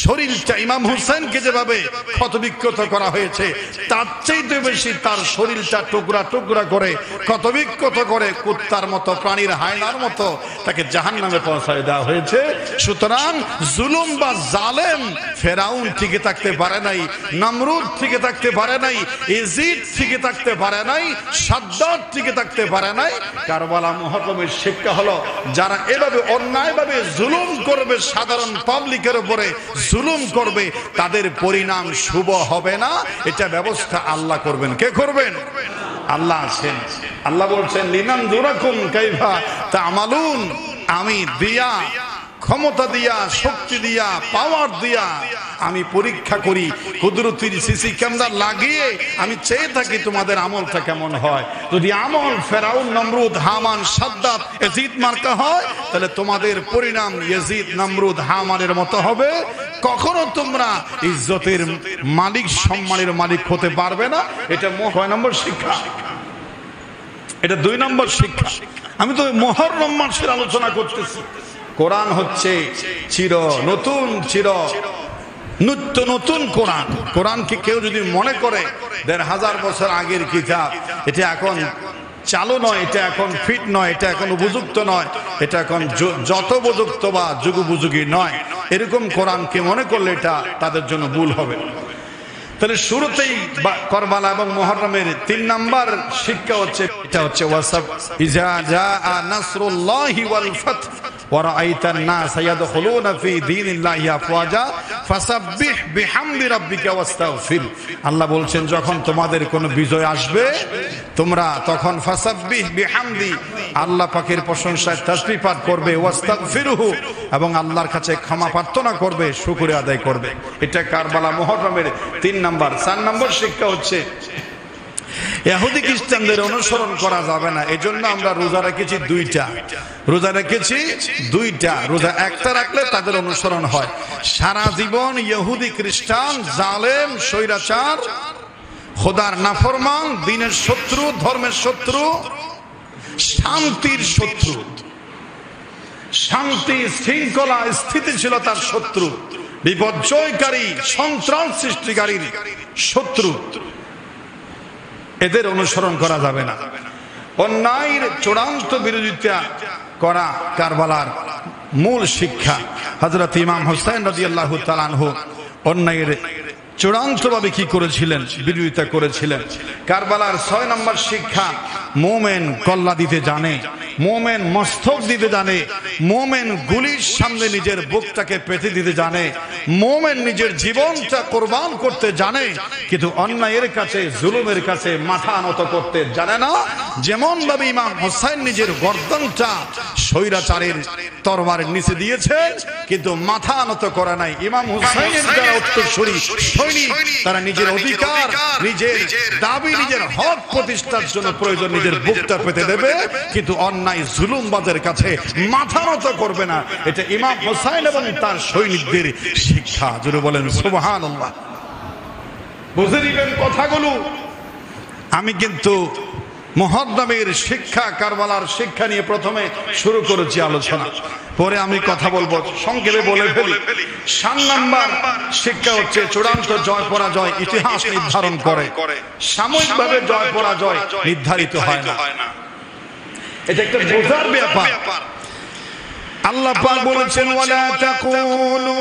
শরীরটা ইমাম হুসাইনকে যেভাবে ক্ষতবিক্ষত করা হয়েছে, তার চাইতে বেশি তার শরীরটা টুকরা টুকরা করে ক্ষতবিক্ষত করে কুত্তার মতো, প্রাণীর হায়নার মতো তাকে জাহান্নামে পৌঁছায় দেওয়া হয়েছে। সুতরাং জুলুম বা জালেম ফেরাউন টিকে থাকতে পারে নাই, নমরুদ টিকে থাকতে পারে নাই, ইয়াজিদ টিকে থাকতে পারে নাই, সাদ্দাত টিকে থাকতে পারে নাই। কারবালা মুহররমের শিক্ষা হলো, যারা এভাবে অন্যায়ভাবে জুলুম করবে, সাধারণ পাবলিকের উপরে জুলুম করবে, তাদের পরিণাম শুভ হবে না। এটা ব্যবস্থা আল্লাহ করবেন। কে করবেন? আল্লাহ আছেন। আল্লাহ বলছেন লিনানজুরাকুম কাইফা তা'মালুন। আমি দিয়া, ক্ষমতা দিয়া, শক্তি দিয়া, পাওয়ার দিয়া আমি পরীক্ষা করি, কুদরতির সিসি ক্যামেরা লাগিয়ে আমি চেয়ে থাকি তোমাদের আমলটা কেমন হয়। যদি আমল ফেরাউন, নমরুদ, হামান, সাদ্দাত, ইয়াজিদ মার্কা হয়, তাহলে তোমাদের পরিণাম ইয়াজিদ, নমরুদ, হামানের মতো হবে। কখনো তোমরা ইজ্জতের মালিক, সম্মানের মালিক হতে পারবে না। এটা ৬ নম্বর শিক্ষা। এটা ২ নম্বর শিক্ষা। আমি তো মুহররম মাসের আলোচনা করতেছি। কোরআন হচ্ছে নিত্য নতুন কোরআন। কোরআনকে কেউ যদি মনে করে ১৫০০ বছর আগের কিতাব, এটা এখন চালু নয়, এটা এখন ফিট নয়, এটা এখন উপযুক্ত নয়, এটা এখন যত উপযুক্ত বা যুগোপযোগী নয়, এরকম কোরআনকে মনে করলে এটা তাদের জন্য ভুল হবে। তাহলে শুরুতেই কারবালা এবং মুহররমের ৩ নাম্বার শিক্ষা হচ্ছে, এটা হচ্ছে ওয়াসাব ইজা জাআ নাসরুল্লাহি ওয়াল ফাত ওয়া রাআইতান নাস ইয়াদখুলুনা ফি দীনিল্লাহি আফওয়াজা। ফাসাব্বিহ বিহামদি রাব্বিকা ওয়াস্তাগফির। আল্লাহ বলছেন যখন তোমাদের কোনো বিজয় আসবে তোমরা তখন ফাসাব্বিহ বিহামদি আল্লাহ পাকের প্রশংসায় তাসবিহ পাঠ করবে, ওয়াস্তাগফিরহু এবং আল্লাহর কাছে ক্ষমা প্রার্থনা করবে, শুকরিয়া আদায় করবে। এটা কারবালা মুহররমের 3 নাম্বার। 4 নম্বর শিক্ষা হচ্ছে ইহুদি খ্রিস্টানদের অনুসরণ করা যাবে না। এজন্য আমরা রোজা রেখেছি 2টা, রোজা রেখেছি 2টা। রোজা একটা রাখলে তাদের অনুসরণ হয়। সারা জীবন ইহুদি খ্রিস্টান জালেম স্বৈরাচার খোদার নাফরমান, দ্বীনের শত্রু, ধর্মের শত্রু, শান্তির শত্রু, শান্তি শৃঙ্খলা স্থিতিশীলতার শত্রু, বিপর্যয়কারী সন্ত্রাস সৃষ্টিকারীর শত্রু। এদের অনুসরণ করা যাবে না। অন্যায়ের চূড়ান্ত বিরোধিতা করা কারবালার মূল শিক্ষা। হযরত ইমাম হোসেন রাদিয়াল্লাহু তাআলা আনহু অন্যায়ের চূড়ান্তভাবে কি করেছিলেন? বিরোধিতা করেছিলেন। কারবালার 6 নম্বর শিক্ষা, মুমিন কল্লা দিতে জানে, মুমিন মস্তক দিতে জানে, মুমিন গুলির সামনে নিজের বুকটাকে পেতে দিতে জানে, মুমিন নিজের জীবনটা কোরবান করতে জানে, কিন্তু অন্যায়ের কাছে জুলুমের কাছে মাথা নত করতে জানে না। যেমন ভাবে ইমাম হোসেন নিজের গর্দনটা স্বৈরাচারের তরবারের নিচে দিয়েছেন কিন্তু মাথা নত করে নাই। ইমাম হোসেনের যারা উত্তরসূরি সৈনিক তারা নিজের অধিকার, নিজের দাবি, নিজের হক প্রতিষ্ঠার জন্য প্রয়োজন নিজের বুকটা পেতে দেবে, কিন্তু অন্যায় জুলুমবাদের কাছে মাথা নত করবে না। এটা ইমাম হোসেন এবং তার সৈনিকদের শিক্ষা। জোরে বলেন সুবহানাল্লাহ। বুঝে নিবেন কথাগুলো। আমি কিন্তু মুহররমের শিক্ষা, কারবালার শিক্ষা নিয়ে প্রথমে শুরু করেছি আলোচনা, পরে আমি কথা বলবো, সংক্ষেপে বলে ফেলি। 7 নাম্বার শিক্ষা হচ্ছে চূড়ান্ত জয় পরাজয় ইতিহাস নির্ধারণ করে, সাময়িকভাবে জয় পরাজয় নির্ধারিত হয় না। এটা একটা বোঝার ব্যাপার। আল্লাহ পাক বলেছেন ওয়ালা তাকুলু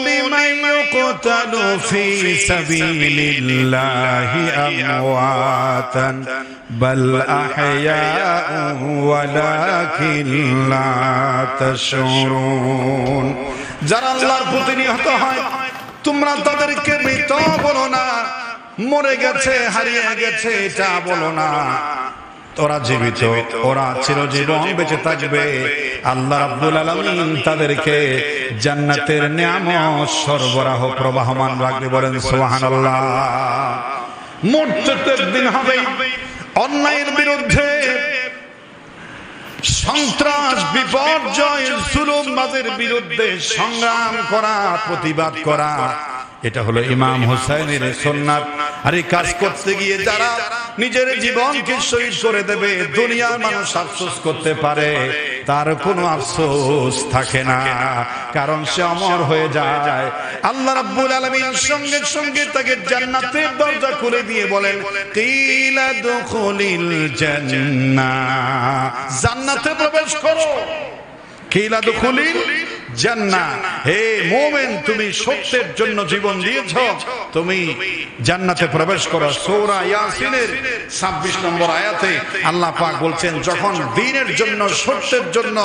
লিমান ইউকতালু ফি সাবিলিল্লাহি আমওয়াতান বাল আহইয়াউ ওয়ালাকিন লা তাশউরুন। যারা আল্লাহর প্রতি নিহত হয় তোমরা তাদেরকে মৃত বলো না, মরে গেছে, হারিয়ে গেছে এটা বলো না। ওরা জীবিত, ওরা চিরজীবন বেঁচে থাকবে। আল্লাহ রাব্বুল আলামিন তাদেরকে জান্নাতের নিয়ামত সরবরাহ প্রবাহমান রাখবে। বলেন সুবহানাল্লাহ। মরতে তো একদিন হবে। অন্যায়ের বিরুদ্ধে সন্ত্রাস, বিপর্যয়, জুলুমবাজের বিরুদ্ধে সংগ্রাম করা, প্রতিবাদ করা, এটা হলো ইমাম হোসেনের সুন্নাত। আর এই কাজ করতে গিয়ে যারা নিজের জীবনকে শহীদ করে দেবে, দুনিয়ার মানুষ আফসোস করতে পারে, তার কোনো আফসোস থাকে না, কারণ সে অমর হয়ে যায়। আল্লাহ রাব্বুল আলামিন সঙ্গে সঙ্গে তাকে জান্নাতের দরজা খুলে দিয়ে বলেন কিলা দুখুলিল জান্নাহ, জান্নাতে প্রবেশ করো। কিলা দুখুলিল জান্নাহ, হে মুমিন তুমি সত্যের জন্য জীবন দিয়েছো, তুমি জান্নাতে প্রবেশ করো। সূরা ইয়াসিনের 26 নম্বর আয়াতে আল্লাহ পাক বলছেন যখন দ্বীনের জন্য, সত্যের জন্য,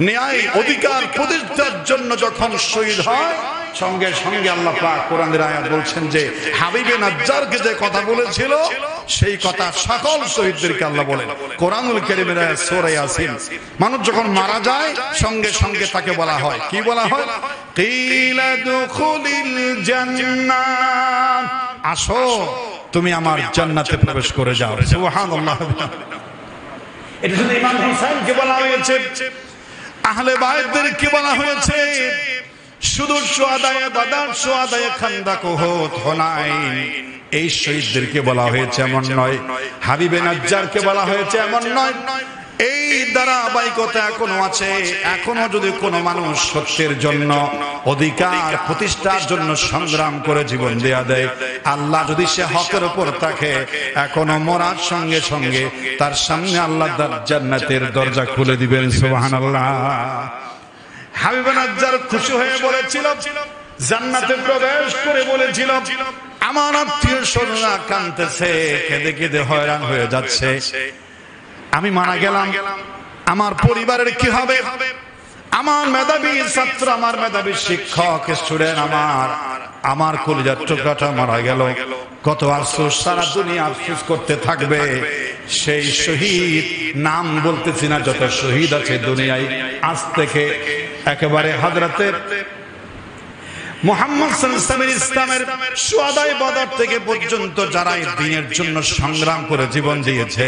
ন্যায় অধিকার প্রতিষ্ঠার জন্য যখন শহীদ হয়, সঙ্গে সঙ্গে আল্লাহ পাক কোরআনের আয়াত বলছেন যে হাবিবে নাজ্জারকে যে কথা বলেছিল সেই কথা সকল শহীদদেরকে আল্লাহ বলেন। কোরআনুল কারীমের আয়াত সূরা ইয়াসিন। মানুষ যখন মারা যায় সঙ্গে সঙ্গে তাকে বলা হয়, কি বলা হয়? কিলা দুখুলিল জান্নাহ, আসো তুমি আমার জান্নাতে প্রবেশ করে যাও। সুবহানাল্লাহ। এটা শুধু ইমাম হোসেনকে বলা হয়েছে, আহলে বায়তদেরকে বলা হয়েছে, শুধু শুহাদায়ে বাদর, শুহাদায়ে খান্দক, উহুদ, হুনাইন এই শহীদদেরকে বলা হয়েছে এমন নয়। হাবিবে নাজ্জারকে বলা হয়েছে এমন নয়। এই ধারাবাহিকতা এখনো আছে। এখনো যদি কোনো মানুষ সত্যের জন্য, অধিকার প্রতিষ্ঠার জন্য সংগ্রাম করে জীবন দেয়া দেয়, আল্লাহ যদি সে হকের উপর থাকে, এখনো মরার সঙ্গে সঙ্গে তার সামনে আল্লাহ জান্নাতের দরজা খুলে দিবেন। সুবহানাল্লাহ। হাবিবে নাজ্জার খুশি হয়ে বলেছিল, জান্নাতে প্রবেশ করে বলেছিল আমার আত্মীয় স্বজনরা কাঁদতেছে, কেঁদে কেঁদে হয়রান হয়ে যাচ্ছে, আমি মারা গেলাম আমার পরিবারের কি হবে? আমার মেধাবী ছাত্র, আমার মেধাবী শিক্ষক, স্টুডেন্ট, আমার কলিজার টুকরাটা মারা গেল। কত আফসোস, সারা দুনিয়া আফসোস করতে থাকবে। সেই শহীদ, নাম বলতেছি না, যত শহীদ আছে দুনিয়ায়, আজ থেকে একেবারে হযরতে মুহাম্মদ সাল্লাল্লাহু আলাইহি ইসলামের শুহাদায়ে বদর থেকে পর্যন্ত যারা এই দ্বীনের জন্য সংগ্রাম করে জীবন দিয়েছে,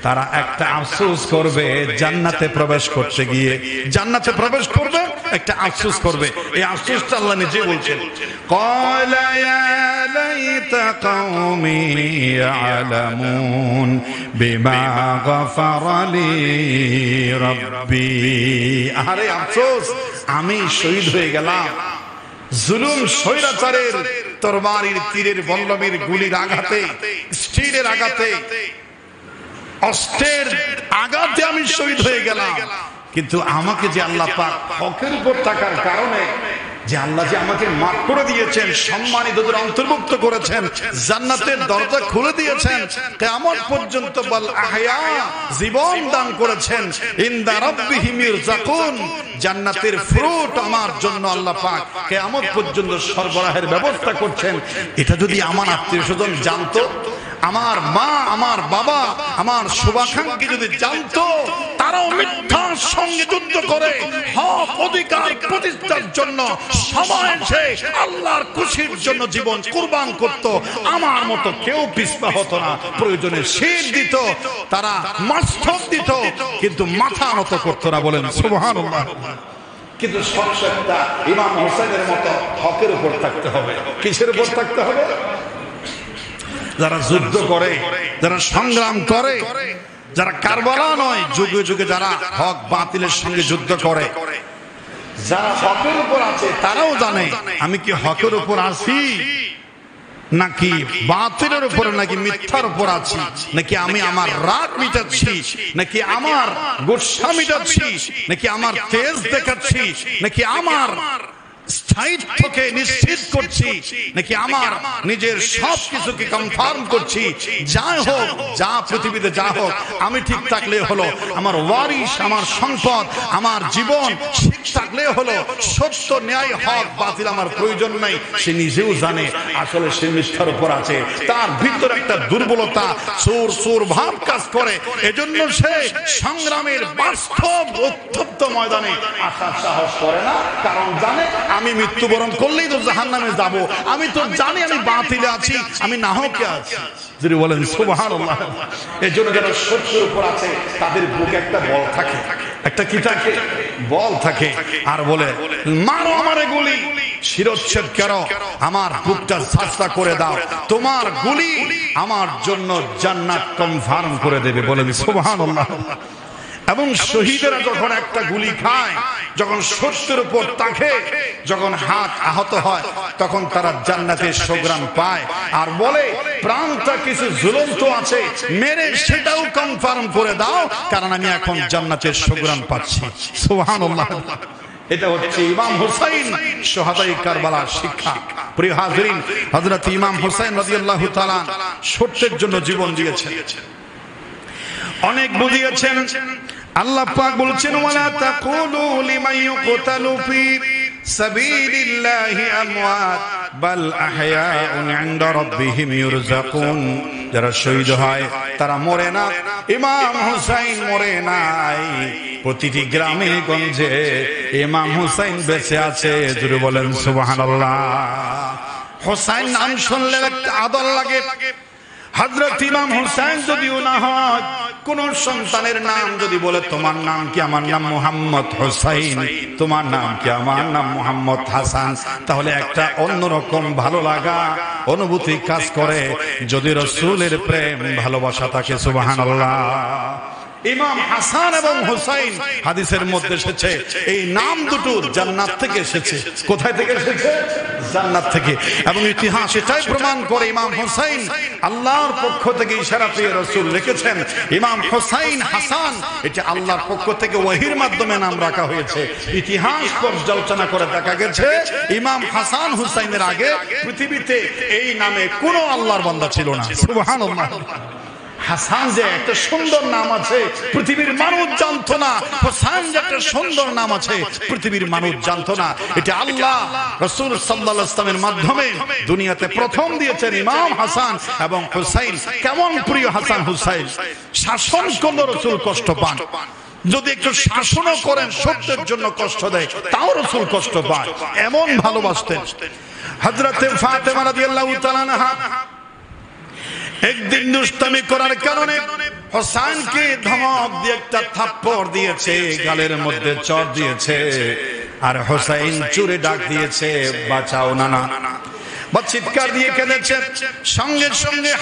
তারা একটা আফসোস করবে জান্নাতে প্রবেশ করতে গিয়ে। জান্নাতে প্রবেশ করবে, একটা আফসোস করবে। এই আফসোসটা আল্লাহ নিজে বলছেন, ক্বালা ইয়া লাইতা কওমি ইয়ালামুন বিমা গফারা লি রাব্বি। আরে আফসোস, আমি শহীদ হয়ে গেলাম জুলুম স্বৈরাচারের তরবারির তীরের বল্লমের গুলির আঘাতে, স্টিলের আঘাতে, অস্ত্রের আঘাতে আমি শহীদ হয়ে গেলাম। কিন্তু আমাকে যে আল্লাহ পাক হকের উপর থাকার কারণে যে আল্লাহ যে আমাকে মাফ করে দিয়েছেন, সম্মানিতদের অন্তর্ভুক্ত করেছেন, জান্নাতের দরজা খুলে দিয়েছেন, কিয়ামত পর্যন্ত বল আহয়া, জীবন দান করেছেন, ইনদা রাব্বিহিম ইরযাকুন, জান্নাতের ফ্রুট আমার জন্য আল্লাহ পাক কিয়ামত পর্যন্ত সরবরাহের ব্যবস্থা করছেন। এটা যদি আমার আত্মীয়স্বজন জানতো, আমার মা, আমার বাবা, আমার শুভাকাঙ্ক্ষী যদি জানতো, তারাও মিথ্যার সঙ্গে যুদ্ধ করে হক অধিকার প্রতিষ্ঠার জন্য সময় এসে আল্লাহর খুশির জন্য জীবন কুরবান করত। আমার মতো কেউ পিছপা হতো না। প্রয়োজনে শির দিত, তারা মস্তক দিত, কিন্তু মাথা নত করতো না। বলেন সুবহানাল্লাহ। কিন্তু সবশেষটা ইমাম হোসেনের মতো হকের উপর থাকতে হবে। কিসের উপর থাকতে হবে? যারা যুদ্ধ করে, যারা সংগ্রাম করে, যারা কারবালা নয়, যুগে যুগে যারা হক বাতিলের সঙ্গে যুদ্ধ করে, যারা হকের উপর আছে, তারাও জানে আমি কি হকের উপর আছি নাকি বাতিলের উপর, নাকি মিথ্যার উপর আছি, নাকি আমি আমার রাগ মিটাচ্ছি, নাকি আমার গোসা মিটাচ্ছি, নাকি আমার তেজ দেখাচ্ছি, নাকি আমার স্থায়িত্বকে নিশ্চিত করছি, নাকি আমার নিজের সব কিছুকে কনফার্ম করছি। যাই হোক, যা পৃথিবীতে যা হোক, আমি ঠিক থাকলে হলো। আমার ওয়ারিশ, আমার সম্পদ, আমার জীবন ঠিক থাকলে হলো। সত্য, ন্যায়, হক, বাতিল আমার প্রয়োজন নাই। সে নিজেও জানে আসলে সে মিথ্যার উপর আছে। তার ভিতরে একটা দুর্বলতা, চোর চোর ভাব কাজ করে। এজন্য সে সংগ্রামের বাস্তব উত্তপ্ত ময়দানে আসার সাহস করে না, কারণ জানে আমি মৃত্যুবরণ করলেই তো জাহান্নামে যাব। আমি তো জানি আমি বাতিলে আছি, আমি নাহকে আছি। যদি বলেন সুবহানাল্লাহ। এজন্য যারা সত্যের উপর আছে, তাদের বুকে একটা বল থাকে, একটা কি থাকে? বল থাকে। আর বলে মারো আমারে গুলি, শিরচ্ছেদ করো, আমার বুকটা ঝাঁঝরা করে দাও, তোমার গুলি আমার জন্য জান্নাত কনফার্ম করে দেবে। বলেন সুবহানাল্লাহ। এবং শহীদেরা যখন একটা গুলি খায়, যখন সত্যের উপর থাকে, যখন হাত আহত হয়, তখন তারা জান্নাতের সুঘ্রাণ পায়। আর বলে প্রাণটা কিছু ঝুলন্ত আছে, মেরে সেটাও কনফার্ম করে দাও, কারণ আমি এখন জান্নাতের সুঘ্রাণ পাচ্ছি। সুবহানাল্লাহ। এটা হচ্ছে ইমাম হুসাইন শুহাদায়ে কারবালার শিক্ষা। প্রিয় হাজরিন, হযরত ইমাম হুসাইন রাদিয়াল্লাহু তাআলা সত্যের জন্য জীবন দিয়েছেন, অনেক বুঝিয়েছেন। আল্লাহ পাক বলছেন, ওয়ালা তাকুলু লিমান ইউকতালু ফি সাবিলিল্লাহি আমওয়াত বাল আহয়াউন ইনদা রাব্বিহিম ইরযাকুন। যারা শহীদ হয় তারা মরে না। ইমাম হুসাইন মরে নাই। প্রতিটি গ্রামে গঞ্জে ইমাম হুসাইন বেঁচে আছে। জোরে বলেন সুবহানাল্লাহ। হুসাইন নাম শুনলে একটা আদর লাগে। হযরত ইমাম হুসাইন যদিও না হয়, কোন সন্তানের নাম যদি বলে তোমার নাম কি, আমার নাম মুহাম্মদ হুসাইন, তোমার নাম কি, আমার নাম মুহাম্মদ হাসান, তাহলে একটা অন্যরকম ভালো লাগা অনুভূতি কাজ করে, যদি রাসূলের প্রেম ভালোবাসা থাকে। সুবহানাল্লাহ। ইমাম হাসান এবং হুসাইন হাদিসের মধ্যে এসেছে, এই নাম দুটো জান্নাত থেকে এসেছে। কোথায় থেকে এসেছে? জান্নাত থেকে। এবং ইতিহাস এটাই প্রমাণ করে, ইমাম হুসাইন আল্লাহর পক্ষ থেকে ইশারা পেয়ে রাসূল লিখেছেন, ইমাম হুসাইন হাসান, এটা আল্লাহর পক্ষ থেকে ওহীর মাধ্যমে নাম রাখা হয়েছে। ইতিহাস পর্যালোচনা করে দেখা গেছে, ইমাম হাসান হুসাইনের আগে পৃথিবীতে এই নামে কোনো আল্লাহর বান্দা ছিল না। সুবহানাল্লাহ। হাসান যে একটা সুন্দর নাম আছে পৃথিবীর মানুষ জানতো না, হোসেন যে একটা সুন্দর নাম আছে পৃথিবীর মানুষ জানতো না। এটা আল্লাহ রাসূল সাল্লাল্লাহু আলাইহি ওয়াসাল্লামের মাধ্যমে দুনিয়াতে প্রথম দিয়েছেন ইমাম হাসান এবং হুসাইন। কেমন প্রিয় হাসান হুসাইন! শাসন করলে রাসূল কষ্ট পান, যদি একটু শাসনও করেন সত্যের জন্য কষ্ট দেয় তাও রাসূল কষ্ট পায়, এমন ভালোবাসতেন। হযরতে ফাতেমা রাদিয়াল্লাহু তাআলা আনহা একদিন দুষ্টামি করার কারণে হোসেনকে ধমক দিয়ে একটা থাপ্পড় দিয়েছে, গালের মধ্যে চর দিয়েছে, আর হোসেন জোরে ডাক দিয়েছে, বাঁচাও নানা। বা চিৎকার দিয়ে কেঁদেছে। সঙ্গে সঙ্গে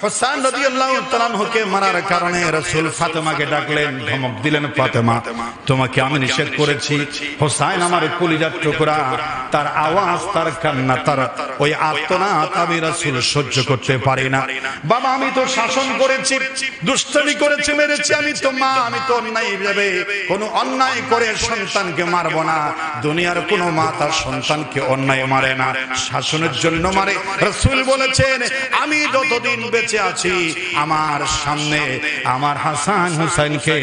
হোসেন রাদিয়াল্লাহু তাআলা আনহুকে মারার কারণে রাসূল ফাতেমাকে ডাকলেন, ধমক দিলেন, ফাতেমা তোমাকে আমি নিষেধ করেছি, হোসেন আমার কলিজার টুকরা, তার আওয়াজ, তার কান্না, তার ওই আর্তনাদ আমি রাসূল সহ্য করতে পারি না। বাবা আমি তো শাসন করেছি, দুষ্টামি করেছি, মেরেছি, আমি তো মা, আমি তো অন্যায় ভাবে কোনো অন্যায় করে সন্তানকে মারবো না। দুনিয়ার কোনো মা তার সন্তানকে অন্যায় মারে না, শাসনের জন্য মারে। রাসূল বলেছেন আমি যতদিন বেঁচে আছি আমার সামনে আমার হাসান হুসাইনকে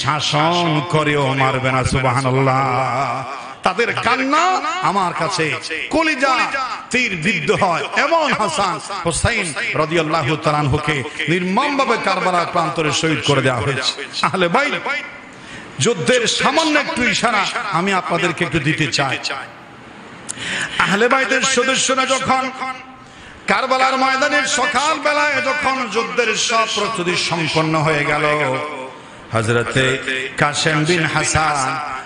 শাসন করেও মারবে না। সুবহানাল্লাহ। তাদের কান্না আমার কাছে কলিজা তীর বিদ্ধ হয়। এমন হাসান হুসাইন রাদিয়াল্লাহু তাআলা আনহুকে নির্মমভাবে কারবালার প্রান্তরে শহীদ করে দেওয়া হয়েছে। আহলে বাইত যুদ্ধের সামান্য একটু ইশারা আমি আপনাদেরকে একটু দিতে চাই। আহলে বাইতের সদস্যরা যখন কারবালার ময়দানে সকাল বেলায় যখন যুদ্ধের সব প্রস্তুতি সম্পন্ন হয়ে গেল, হযরতে কাসেম বিন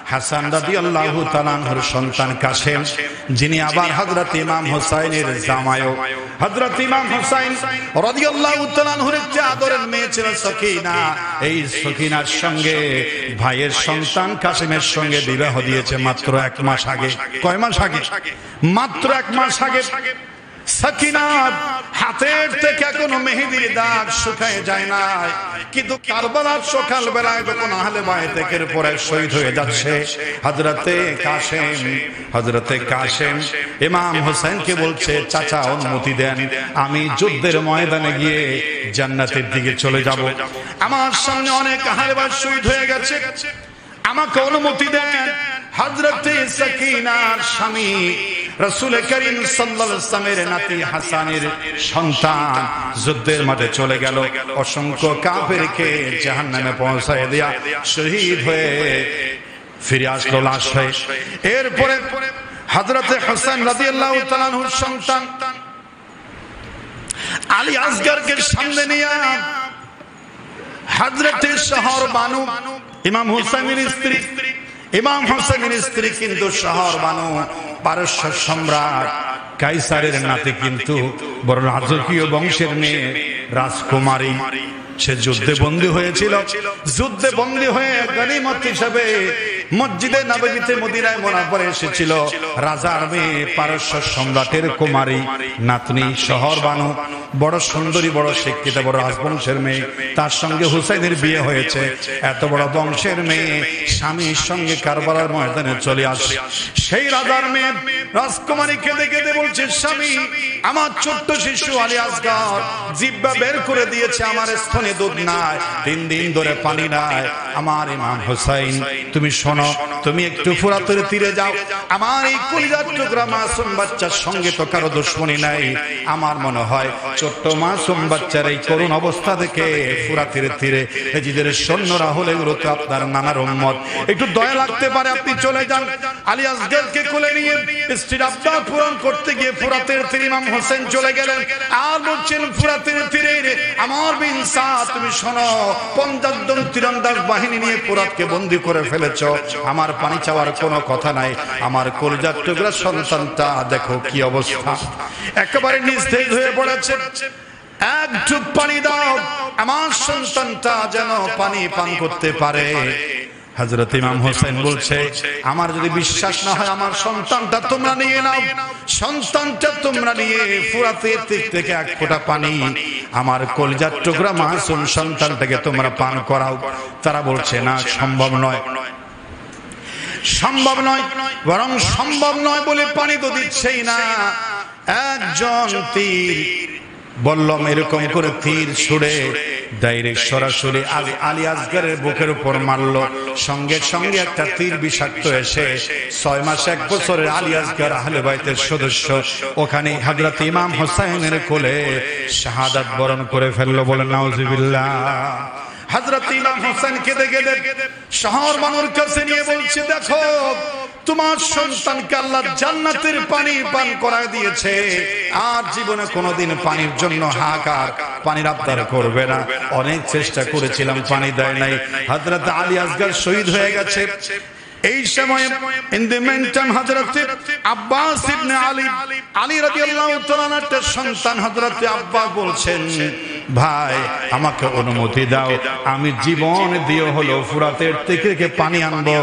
হাসান রাদিয়াল্লাহু তাআলা আনহুর সন্তান কাসেম, যিনি আবার হযরত ইমাম হুসাইনের জামাইও, হযরত ইমাম হুসাইন রাদিয়াল্লাহু তাআলা আনহুর যে আদরের মেয়ে ছিল সকিনা, এই সকিনার সঙ্গে ভাইয়ের সন্তান কাসেমের সঙ্গে বিবাহ দিয়েছে মাত্র 1 মাস আগে। কয় মাস আগে? মাত্র 1 মাস আগে। সকিনার হাতের থেকে এখনো মেহেদির দাগ শুকায় যায় না, কিন্তু কারবালার সকাল বেলায় যখন আহলে বাইতের পরে শহীদ হয়ে যাচ্ছে হযরতে কাসেম ইমাম হোসেনকে বলছে, চাচা অনুমতি দেন, আমি যুদ্ধের ময়দানে গিয়ে জান্নাতের দিকে চলে যাব। আমার সামনে অনেক আহলে বাইত শহীদ হয়ে গেছে, আমাকে অনুমতি দেন। হযরতে সকিনার স্বামী রাসূল করিম সাল্লাল্লাহু আলাইহি ওয়াসাল্লামের নাতি হাসানের সন্তান যুদ্ধের মাঠে চলে গেল, অসংখ্য কাফেরকে জাহান্নামে পৌঁছায় দেয়া শহীদ হয়ে ফিরে আসলো লাশ হয়ে। এরপরে হযরতে হোসেন রাদিয়াল্লাহু তাআলা আনহুর সন্তান আলী আসগরকে সামনে নিয়ে হযরতে শহর বানু ইমাম হোসেনের স্ত্রী কিন্তু শহর বানু পারস্য সম্রাট কাইসারের নাতি, কিন্তু বড় রাজকীয় বংশের মেয়ে, রাজকুমারী। সে যুদ্ধে বন্দী হয়েছিল, যুদ্ধে বন্দী হয়ে গনিমত হিসেবে মসজিদে নববীতে মদিনায় মোনাব্বরে এসেছিল। রাজার মেয়ে, পারস্য সম্রাটের কুমারী নাতনি শহর বানু, বড় সুন্দরী, বড় শিক্ষিত, বড় রাজবংশের মেয়ে। তার সঙ্গে হুসাইনের বিয়ে হয়েছে। এত বড় বংশের মেয়ে স্বামীর সঙ্গে কারবালার ময়দানে চলে আসে। সেই রাজার মেয়ে রাজকুমারী কেঁদে কেঁদে বলছে, স্বামী আমার ছোট্ট শিশু আলী আসগর জিহ্বা বের করে দিয়েছে, আমার স্তনে দুধ নাই, 3 দিন ধরে পানি নাই। আমার ইমাম হোসেন তুমি শোনো, তুমি একটু ফুরাতের তীরে যাও, আমার এই কলিজার টুকরা মাসুম বাচ্চার সঙ্গে তো কারো দুশমনি নাই। আমার মনে হয় ছোট্ট মাসুম বাচ্চার এই করুণ অবস্থা দেখে ফুরাতের তীরে এজিদের সৈন্যরা হলে এগুলো তো আপনার নানার উম্মত, একটু দয়া লাগতে পারে, আপনি চলে যান। আলী আসগরকে কোলে নিয়ে স্ত্রীর আবদার পূরণ করতে গিয়ে ফুরাতের তীরে ইমাম হোসেন চলে গেলেন। আর বলছেন, ফুরাতের তীরে আমার বিন সাদ তুমি শোনো, 50 জন তীরন্দাজ বাহিনী নিয়ে ফুরাতকে বন্দী করে ফেলেছ, আমার পানি চাওয়ার কোনো কথা নাই। আমার কলিজার টুকরা সন্তানটা দেখো কি অবস্থা, একেবারে নিস্তেজ হয়ে পড়েছে, এক ঢুক পানি দাও, আমার সন্তানটা যেন পানি পান করতে পারে। হযরত ইমাম হোসেন বলছে, আমার যদি বিশ্বাস না হয় আমার সন্তানটা তোমরা নিয়ে নাও, সন্তানটা তোমরা নিয়ে ফুরাতের তীর থেকে 1 ফোঁটা পানি আমার কলিজার টুকরা মাসুম সন্তানটাকে তোমরা পান করাও। তারা বলছে, না, সম্ভব নয়, সম্ভব নয়। বরং সম্ভব নয় বলে পানি তো দিচ্ছেই না, একজন তীর বললাম এরকম করে তীর ছুড়ে ডাইরেক্ট সরাসরি আলী আসগরের বুকের উপর মারলো। সঙ্গে সঙ্গে একটা তীর বিষাক্ত এসে 6 মাস 1 বছরের আলী আসগর আহলে বাইতের সদস্য ওখানে হযরত ইমাম হোসেনের কোলে শাহাদাত বরণ করে ফেললো। বলেন নাউজুবিল্লাহ। হযরত ইমাম হোসেন কেঁদে কেঁদে শহর মানুষের কাছে নিয়ে বলছে, দেখো তোমার সন্তানকে আল্লাহ জান্নাতের পানি পান করায় দিয়েছে, আর জীবনে কোনোদিন পানির জন্য হাহাকার পানির আবদার করবে না। অনেক চেষ্টা করেছিলাম, পানি দেয় নাই। হযরত আলী আসগর শহীদ হয়ে গেছে। এই সময় ইন দ্য মেনটাইম হযরত আব্বাস ইবনে আলী রাদিয়াল্লাহু তাআলার একটা সন্তান হযরত আব্বাস বলছেন, ভাই আমাকে অনুমতি দাও, আমি জীবন দিয়ে হলো ফুরাতের থেকে পানি আনবো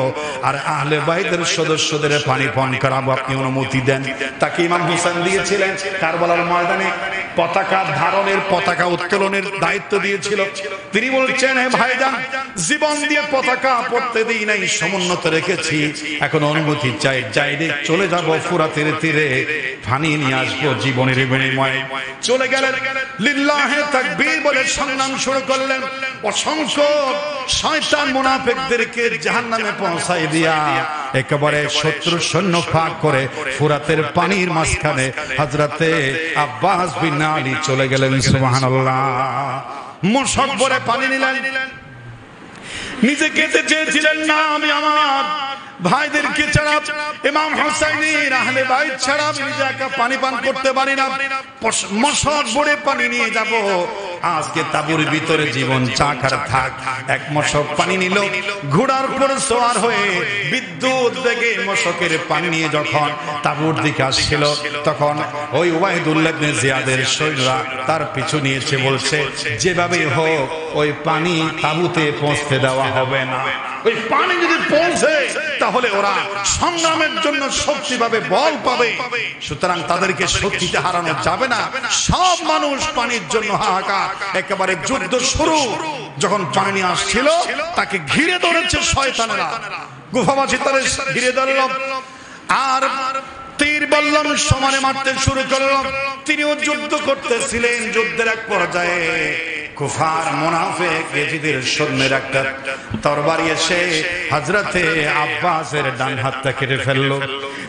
আর আহলে বাইতের সদস্যদের পানি পান করাবো, আপনি অনুমতি দেন। তাকে ইমাম হোসেন দিয়েছিলেন কারবালার ময়দানে পতাকা ধারণের, পতাকা উত্তোলনের দায়িত্ব দিয়েছিল। তিনি বলছেন, হে ভাইজান, জীবন দিয়ে পতাকা পড়তে দিই নাই, সমুন্নত রেখেছি, এখন অনুমতি চাই, ডাইরেক্ট চলে যাব ফুরাতের তীরে, পানি নিয়ে আসবো জীবনের বিনিময়ে। চলে গেলেন, লিল্লাহে তাকবীর বলে সংগ্রাম শুরু করলেন। অসংখ্য শয়তান মুনাফিকদেরকে জাহান্নামে পৌঁছায় দিয়া একেবারে শত্রু সৈন্য ফাঁক করে ফুরাতের পানির মাঝখানে হযরতে আব্বাস বিন আলী চলে গেলেন। সুবহানাল্লাহ। মশক ভরে পানি নিলেন। নিজে খেতে চেয়েছিলেন না, আমি আমার ভাইদেরকে ছাড়া, ইমাম হোসেনের আহলে বাইত ছাড়া আমি নিজে একা পানি পান করতে পারি না। মশক ভরে পানি নিয়ে যাব। আজকে তাঁবুর ভিতরে জীবন চাকার থাক। এক মশক পানি নিল, ঘোড়ার উপর সওয়ার হয়ে বিদ্যুৎ বেগে মশকের পানি নিয়ে যখন তাঁবুর দিকে আসছিল, তখন ওই উবাইদুল্লাহ ইবনে জিয়াদের সৈন্যরা তার পিছু নিয়েছে। বলছে, যেভাবে হোক ওই পানি তাঁবুতে পৌঁছতে দেওয়া হবে না। ওই পানি যদি পৌঁছে তাহলে ওরা সংগ্রামের জন্য শক্তি পাবে, বল পাবে। সুতরাং তাদেরকে শক্তিতে হারানো যাবে না। সব মানুষ পানির জন্য হাহাকার, একেবারে যুদ্ধ শুরু। যখন পানি আসছিল তাকে ঘিরে ধরেছে শয়তানেরা, গুফাবাসী তারা ঘিরে ধরল আর তীর বল্লম সমানে মারতে শুরু করল। তিনিও যুদ্ধ করতেছিলেন। যুদ্ধের এক পর্যায়ে কুফার মুনাফিক ইয়াজিদের সৈন্যের একটা তরবারি এসে হযরতে আব্বাসের ডান হাতটা কেটে ফেলল।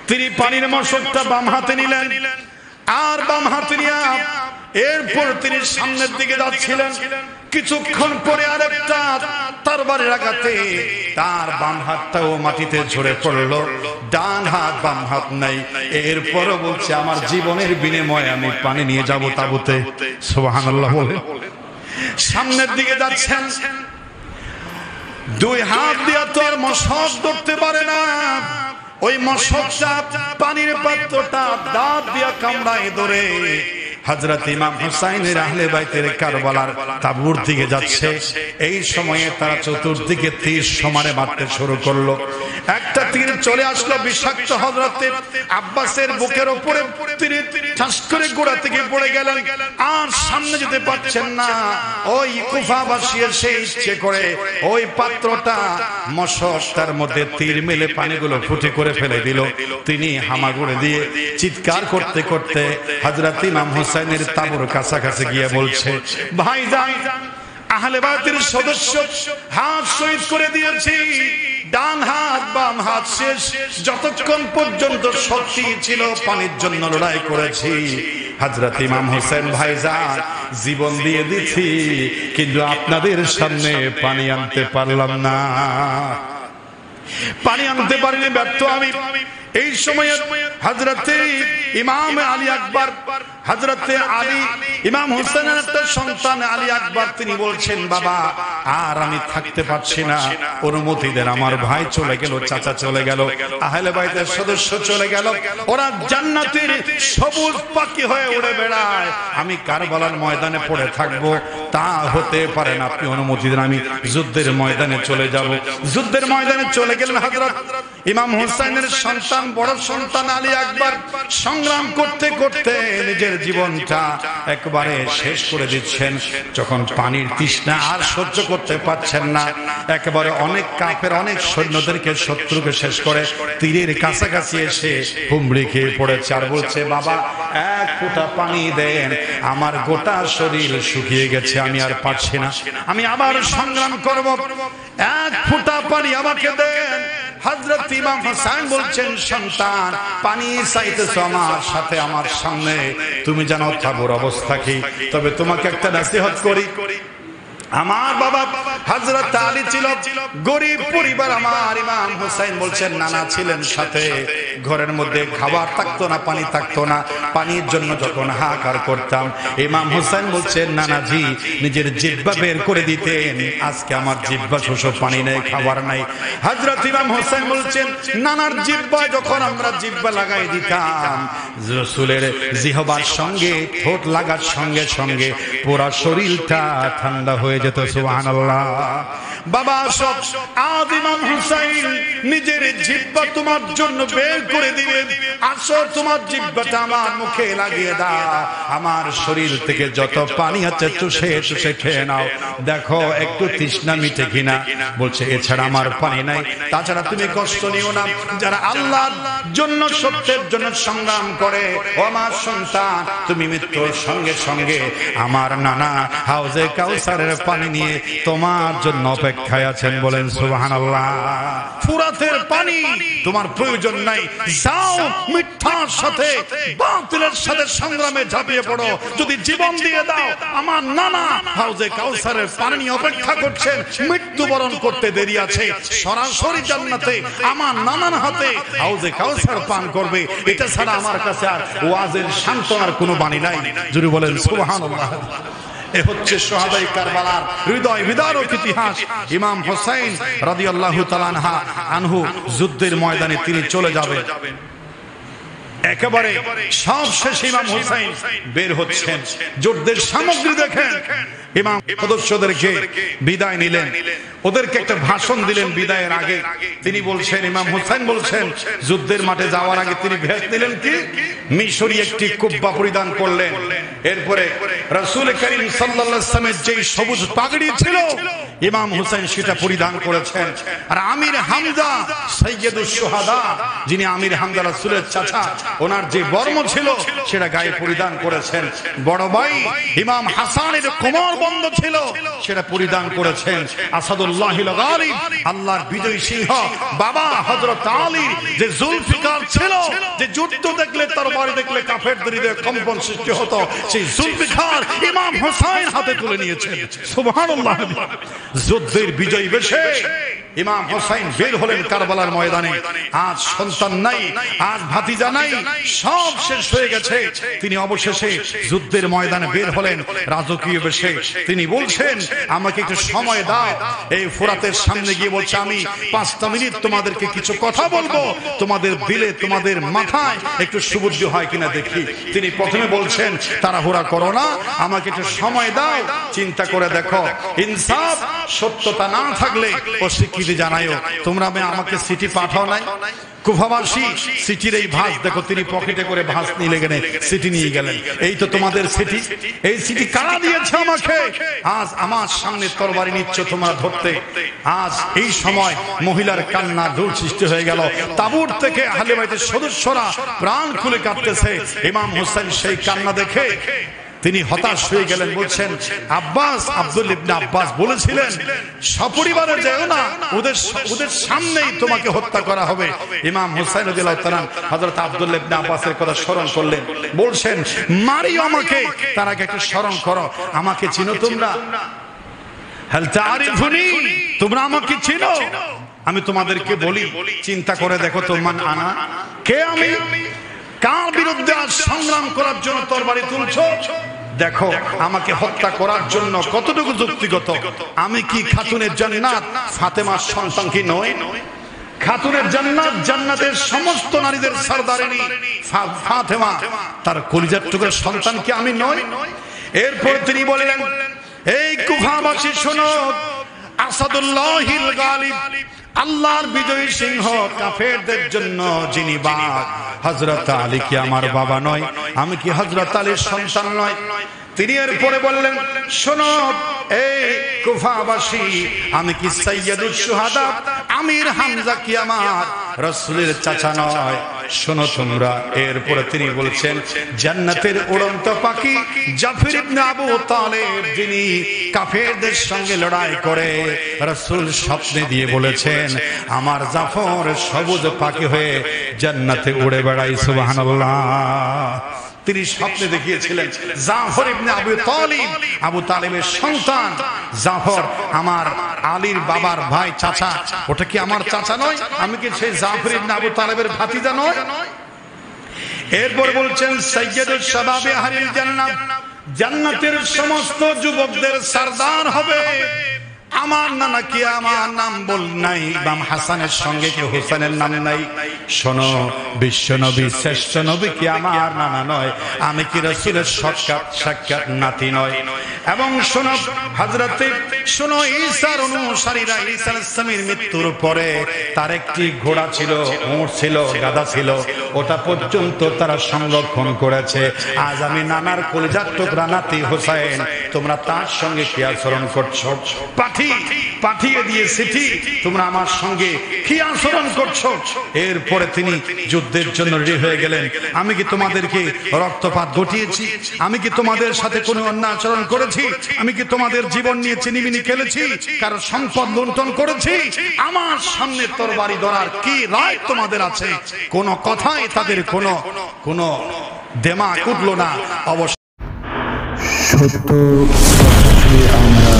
তিনি পানির মশকটা বাম হাতে নিলেন আর বাম হাতে নিয়ে এরপর তিনি সামনের দিকে যাচ্ছিলেন। কিছুক্ষণ পরে আরেকটা তরবারির আঘাতে তার বাম হাতটাও মাটিতে ঝরে পড়ল। ডান হাত বাম হাত নাই। এরপর বলছে, আমার জীবনের বিনিময়ে আমি পানি নিয়ে যাব তাঁবুতে। সুবহানাল্লাহ বলে সামনের দিকে যাচ্ছেন। দুই হাত দিয়ে তো আর মশক ধরতে পারে না। ওই মশকটা পানির পাত্রটা দাঁত দিয়ে কামড়ায় ধরে হযরত ইমাম হুসাইনের আহলে বাইতের কারবালার তাঁবুর দিকে যাচ্ছে। এই সময়ে তারা চতুর্দিকে তীর সমানে মারতে শুরু করলো। একটা তীর চলে আসলো বিষাক্ত হযরতে আব্বাসের বুকের উপরে। তিনি ঠাস করে গোড়া থেকে পড়ে গেলেন, আর সামনে যেতে পারছেন না। ওই কুফাবাসী এসে ইচ্ছে করে ওই পাত্রটা মশকটার মধ্যে তীর মেলে পানিগুলো ফুটে করে ফেলে দিল। তিনি হামাগুড়ি দিয়ে চিৎকার করতে করতে হযরত ইমাম হুসাইনের তাঁবুর কাছাকাছি গিয়ে বলছে, ভাইজান, আহলে বাইতের সদস্য হাত শহীদ করে দিয়েছি, ডান হাত বাম হাত শেষ। যতক্ষণ পর্যন্ত শক্তি ছিল পানির জন্য লড়াই করেছি। হযরত ইমাম হোসেন ভাইজান, জীবন দিয়ে দিছি, কিন্তু আপনাদের সামনে পানি আনতে পারলাম না, পানি আনতে পারিনি, ব্যর্থ আমি। এই সময়ে হযরতে ইমাম আলী আকবর, হযরতে আলী ইমাম হোসেনের একটা সন্তান আলী আকবর, তিনি বলছেন, বাবা আর আমি থাকতে পারছি না, অনুমতি দেন। আমার ভাই চলে গেল, চাচা চলে গেল, আহলে বাইতের সদস্য চলে গেল, ওরা জান্নাতের সবুজ পাখি হয়ে উড়ে বেড়ায়, আমি কারবালার ময়দানে পড়ে থাকবো, তা হতে পারে না, আপনি অনুমতি দেন, আমি যুদ্ধের ময়দানে চলে যাব। যুদ্ধের ময়দানে চলে গেলেন হযরত ইমাম হোসেনের সন্তান, বড় সন্তান আলী আকবর। সংগ্রাম করতে করতে নিজের নিজের জীবনটা একবারে শেষ করে দিচ্ছেন। যখন পানির তৃষ্ণা আর সহ্য করতে পারছেন না, একেবারে অনেক কাফের অনেক সৈন্যদেরকে শত্রুকে শেষ করে তীরের কাছাকাছি এসে হুমড়ি খেয়ে পড়েছে আর বলছে, বাবা এক ফোঁটা পানি দেন, আমার গোটা শরীর শুকিয়ে গেছে, আমি আর পারছি না, আমি আবার সংগ্রাম করব, এক ফোঁটা পানি আমাকে দেন। হযরত ইমাম হোসেন বলছেন, সন্তান পানি চাইতেছো আমার সাথে আমার সামনে, তুমি জানো তাবুর অবস্থা কি, তবে তোমাকে একটা নসিহত করি। আমার বাবা হযরত আলী ছিল গরিব পরিবার, আমার ইমাম হোসেন বলছেন নানা ছিলেন সাথে, ঘরের মধ্যে খাবার থাকতো না, পানি থাকতো না, পানির জন্য যখন হাহাকার করতাম ইমাম হোসেন বলছেন নানাজি নিজের জিহ্বা বের করে দিতেন, আজকে আমার জিহ্বা শোষো, পানি নেই, খাবার নাই। হযরত ইমাম হোসেন বলছেন নানার জিহ্বা যখন আমরা জিহ্বা লাগাই দিতাম, রাসূলের জিহবার সঙ্গে ঠোঁট লাগার সঙ্গে সঙ্গে পুরো শরীরটা ঠান্ডা হয়ে যেত। সুবহানাল্লাহ। বাবা সব আজ ইমাম হুসাইন নিজের জিহ্বা তোমার জন্য বের করে দিবেন, আসো তোমার জিহ্বাটা আমার মুখে লাগিয়ে দাও, আমার শরীর থেকে যত পানি আছে চুষে চুষে খেয়ে নাও, দেখো একটু তৃষ্ণা মিটে কিনা। বলছে এছাড়া আমার পানি নাই, তাছাড়া তুমি কষ্ট নিও না, যারা আল্লাহর জন্য সত্যের জন্য সংগ্রাম করে ও আমার সন্তান, তুমি মৃত্যুর সঙ্গে সঙ্গে আমার নানা হাউজে কাউসারের পানি নিয়ে তোমার জন্য অপেক্ষায় আছেন। বলেন সুবহানাল্লাহ। ফুরাতের পানি তোমার প্রয়োজন নাই, যাও মিথ্যার সাথে বাতিলের সাথে সংগ্রামে ঝাঁপিয়ে পড়ো, যদি জীবন দিয়ে দাও আমার নানা হাউজে কাউসারের পানি নিয়ে অপেক্ষা করছেন, মৃত্যুবরণ করতে দেরি আছে, সরাসরি জান্নাতে আমার নানার হাতে হাউজে কাউসার পান করবে, এটা ছাড়া আমার কাছে আর ওয়াজের সান্ত্বনার কোনো বাণী নাই। যদি বলেন সুবহানাল্লাহ। এ হচ্ছে শাহাদায়ে কারবালার হৃদয় বিদারক ইতিহাস। ইমাম হোসেন রাদিয়াল্লাহু তাআলা আনহু যুদ্ধের ময়দানে তিনি চলে যাবেন, একেবারে সব শেষে ইমাম হোসেন বের হচ্ছেন, যুদ্ধের সামগ্রী দেখেন, ইমাম সদস্যদেরকে বিদায় নিলেন, ওদেরকে একটা ভাষণ দিলেন বিদায়ের আগে। তিনি বলছেন, ইমাম হোসেন বলছেন যুদ্ধের মাঠে যাওয়ার আগে তিনি ভেদ দিলেন কি, মিশরি একটি কুব্বা পরিধান করলেন, এরপরে রাসূল করিম সাল্লাল্লাহু আলাইহি ওয়াসাল্লামের যে সবুজ পাগড়ি ছিল ইমাম হোসেন সেটা পরিধান করেছেন, আর আমির হামজা সাইয়্যিদুশ শুহাদা, যিনি আমির হামজা রাসূলের চাচা, ওনার যে বর্ম ছিল সেটা গায়ে পরিধান করেছেন। বড় ভাই ইমাম হাসানের কোমর বন্ধ ছিল সেটা পরিধান করেছেন। আসাদুল্লাহিল গালিব, আল্লাহর বিজয়ী সিংহ বাবা হযরত আলীর যে জুলফিকার ছিল, যে যুদ্ধ দেখলে তরবারি দেখলে কাফেরদের হৃদয়ে কম্পন সৃষ্টি হতো, সেই জুলফিকার ইমাম হোসেন হাতে তুলে নিয়েছেন। সুবহানাল্লাহ। যুদ্ধের বিজয়ী বেশে ইমাম হোসেন বের হলেন কারবালার ময়দানে। আজ সন্তান নাই, আজ ভাতিজা নাই, সব শেষ হয়ে গেছে। তিনি অবশেষে যুদ্ধের ময়দানে বের হলেন রাজকীয় বেশে। তিনি বলছেন আমাকে একটু সময় দাও। এই ফোরাতের সামনে গিয়ে বলছে আমি 5টা মিনিট তোমাদেরকে কিছু কথা বলবো, তোমাদের দিলে তোমাদের মাথায় একটু সুবুদ্ধি হয় কিনা দেখি। তিনি প্রথমে বলছেন তাড়াহুড়া করো না, আমাকে একটু সময় দাও, চিন্তা করে দেখো, ইনসাফ সত্যতা না থাকলে অস্বীকৃতি জানায়ও। তোমরা আমাকে চিঠি পাঠাও নাই, কুফাবাসী চিঠির এই ভাঁজ দেখো, তিনি পকেটে করে ভাঁজ নিয়ে গেলেন, চিঠি নিয়ে গেলেন, এই তো তোমাদের চিঠি, এই চিঠি কারা দিয়েছে আমাকে? আজ আমার সামনে তরবারি নিচ্ছ তোমরা ধরতে। আজ এই সময় মহিলার কান্না দূর সৃষ্টি হয়ে গেল, তাবুর থেকে আহলে বাইতের সদস্যরা প্রাণ খুলে কাঁদতেছে। ইমাম হোসেন সেই কান্না দেখে তিনি হতাশ হয়ে গেলেন, বলছেন আব্বাস, আব্দুল ইবনে আব্বাস বলেছিলেন সপরিবারে যেও না, ওদের সামনেই তোমাকে হত্যা করা হবে। ইমাম হুসাইন রাদিয়াল্লাহু তাআলা হযরত আব্দুল্লাহ ইবনে আব্বাসের কথা স্মরণ করলেন, বলছেন মারিও আমাকে, তার আগে একটু স্মরণ করো, আমাকে চিনো তোমরা? হাল তারিফুনি, তোমরা আমাকে চিনো? আমি তোমাদেরকে বলি, চিন্তা করে দেখো তো, মান আনা, কে আমি? কার বিরুদ্ধে আজ সংগ্রাম করার জন্য তরবারি তুলছো? দেখো আমাকে হত্যা করার জন্য কতটুকু যুক্তিগত। আমি কি খাতুনের জান্নাত ফাতেমার সন্তান কি নই? খাতুনের জান্নাত, জান্নাতের সমস্ত নারীদের সরদারিনী ফাতেমা, তার কলিজার টুকরা সন্তান কি আমি নই? এরপর তিনি বললেন, এই কুফাবাসী শোনো, আসাদুল্লাহিল গালিব, আল্লাহর বিজয়ী সিংহ কাফেরদের জন্য যিনি বাঘ, হযরত আলী কি আমার বাবা নয়? আমি কি হযরত আলীর সন্তান নয়? তিনি এরপরে বললেন, শোনো এই কুফাবাসী, আমি কি সাইয়্যিদুশ শুহাদা আমির হামজা কি আমার রাসূলের চাচা নয়? শোনো তোমরা। এরপরে তিনি বলছেন, জান্নাতের উড়ন্ত পাখি জাফর ইবনে আবু তালেব, যিনি কাফেরদের সঙ্গে লড়াই করে রাসূল স্বপ্নে দিয়ে বলেছেন, আমার জাফর সবুজ পাখি হয়ে জান্নাতে উড়ে বেড়ায়। সুবহানাল্লাহ। তিনি স্বপ্নে দেখিয়েছিলেন জাফর ইবনে আবু তালিব, আবু তালেবের সন্তান জাফর আমার আলীর বাবার ভাই, চাচা। ওটা কি আমার চাচা নয়? আমি কি সেই জাফর ইবনে আবু তালেবের ভাতিজা নয়? এরপর বলছেন, সাইয়্যিদুশ শাবাবে আহলিল জান্নাহ, জান্নাতের সমস্ত যুবকদের সরদার হবে আমার নানা কি আমার নাম বল নাই? ইমাম হাসানের সঙ্গে কি হোসেনের নাম নাই? শোনো, বিশ্ব নবী শ্রেষ্ঠ নবী কি আমার নানা নয়? আমি কি রাসূলের সাক্ষাৎ নাতি নয়? এবং শোনো হযরতে, শোনো ঈসার অনুসারীরা, ঈসা আলাইহিস সালামের মৃত্যুর পরে তার একটি ঘোড়া ছিল, উট ছিল, গাধা ছিল, ওটা পর্যন্ত তারা সংরক্ষণ করেছে। আজ আমি নানার কলিজার টুকরা নাতি হোসেন, তোমরা তার সঙ্গে কি আচরণ করছো? পাঠিয়ে দিয়ে চিঠি, তোমরা আমার সঙ্গে কি আচরণ করছো? এরপরে তিনি যুদ্ধের জন্য রেডি হয়ে গেলেন। আমি কি তোমাদেরকে রক্তপাত ঘটিয়েছি? আমি কি তোমাদের সাথে কোনো অন্যায় আচরণ করেছি? আমি কি তোমাদের জীবন নিয়ে চিনিমিনি খেলেছি? কারো সম্পদ লুণ্ঠন করেছি? আমার সামনে তরবারি ধরার কি রায় তোমাদের আছে? কোনো কথাই তাদের কোনো দেমাগ উঠলো না। অবশ্য সত্য কথাকে আমরা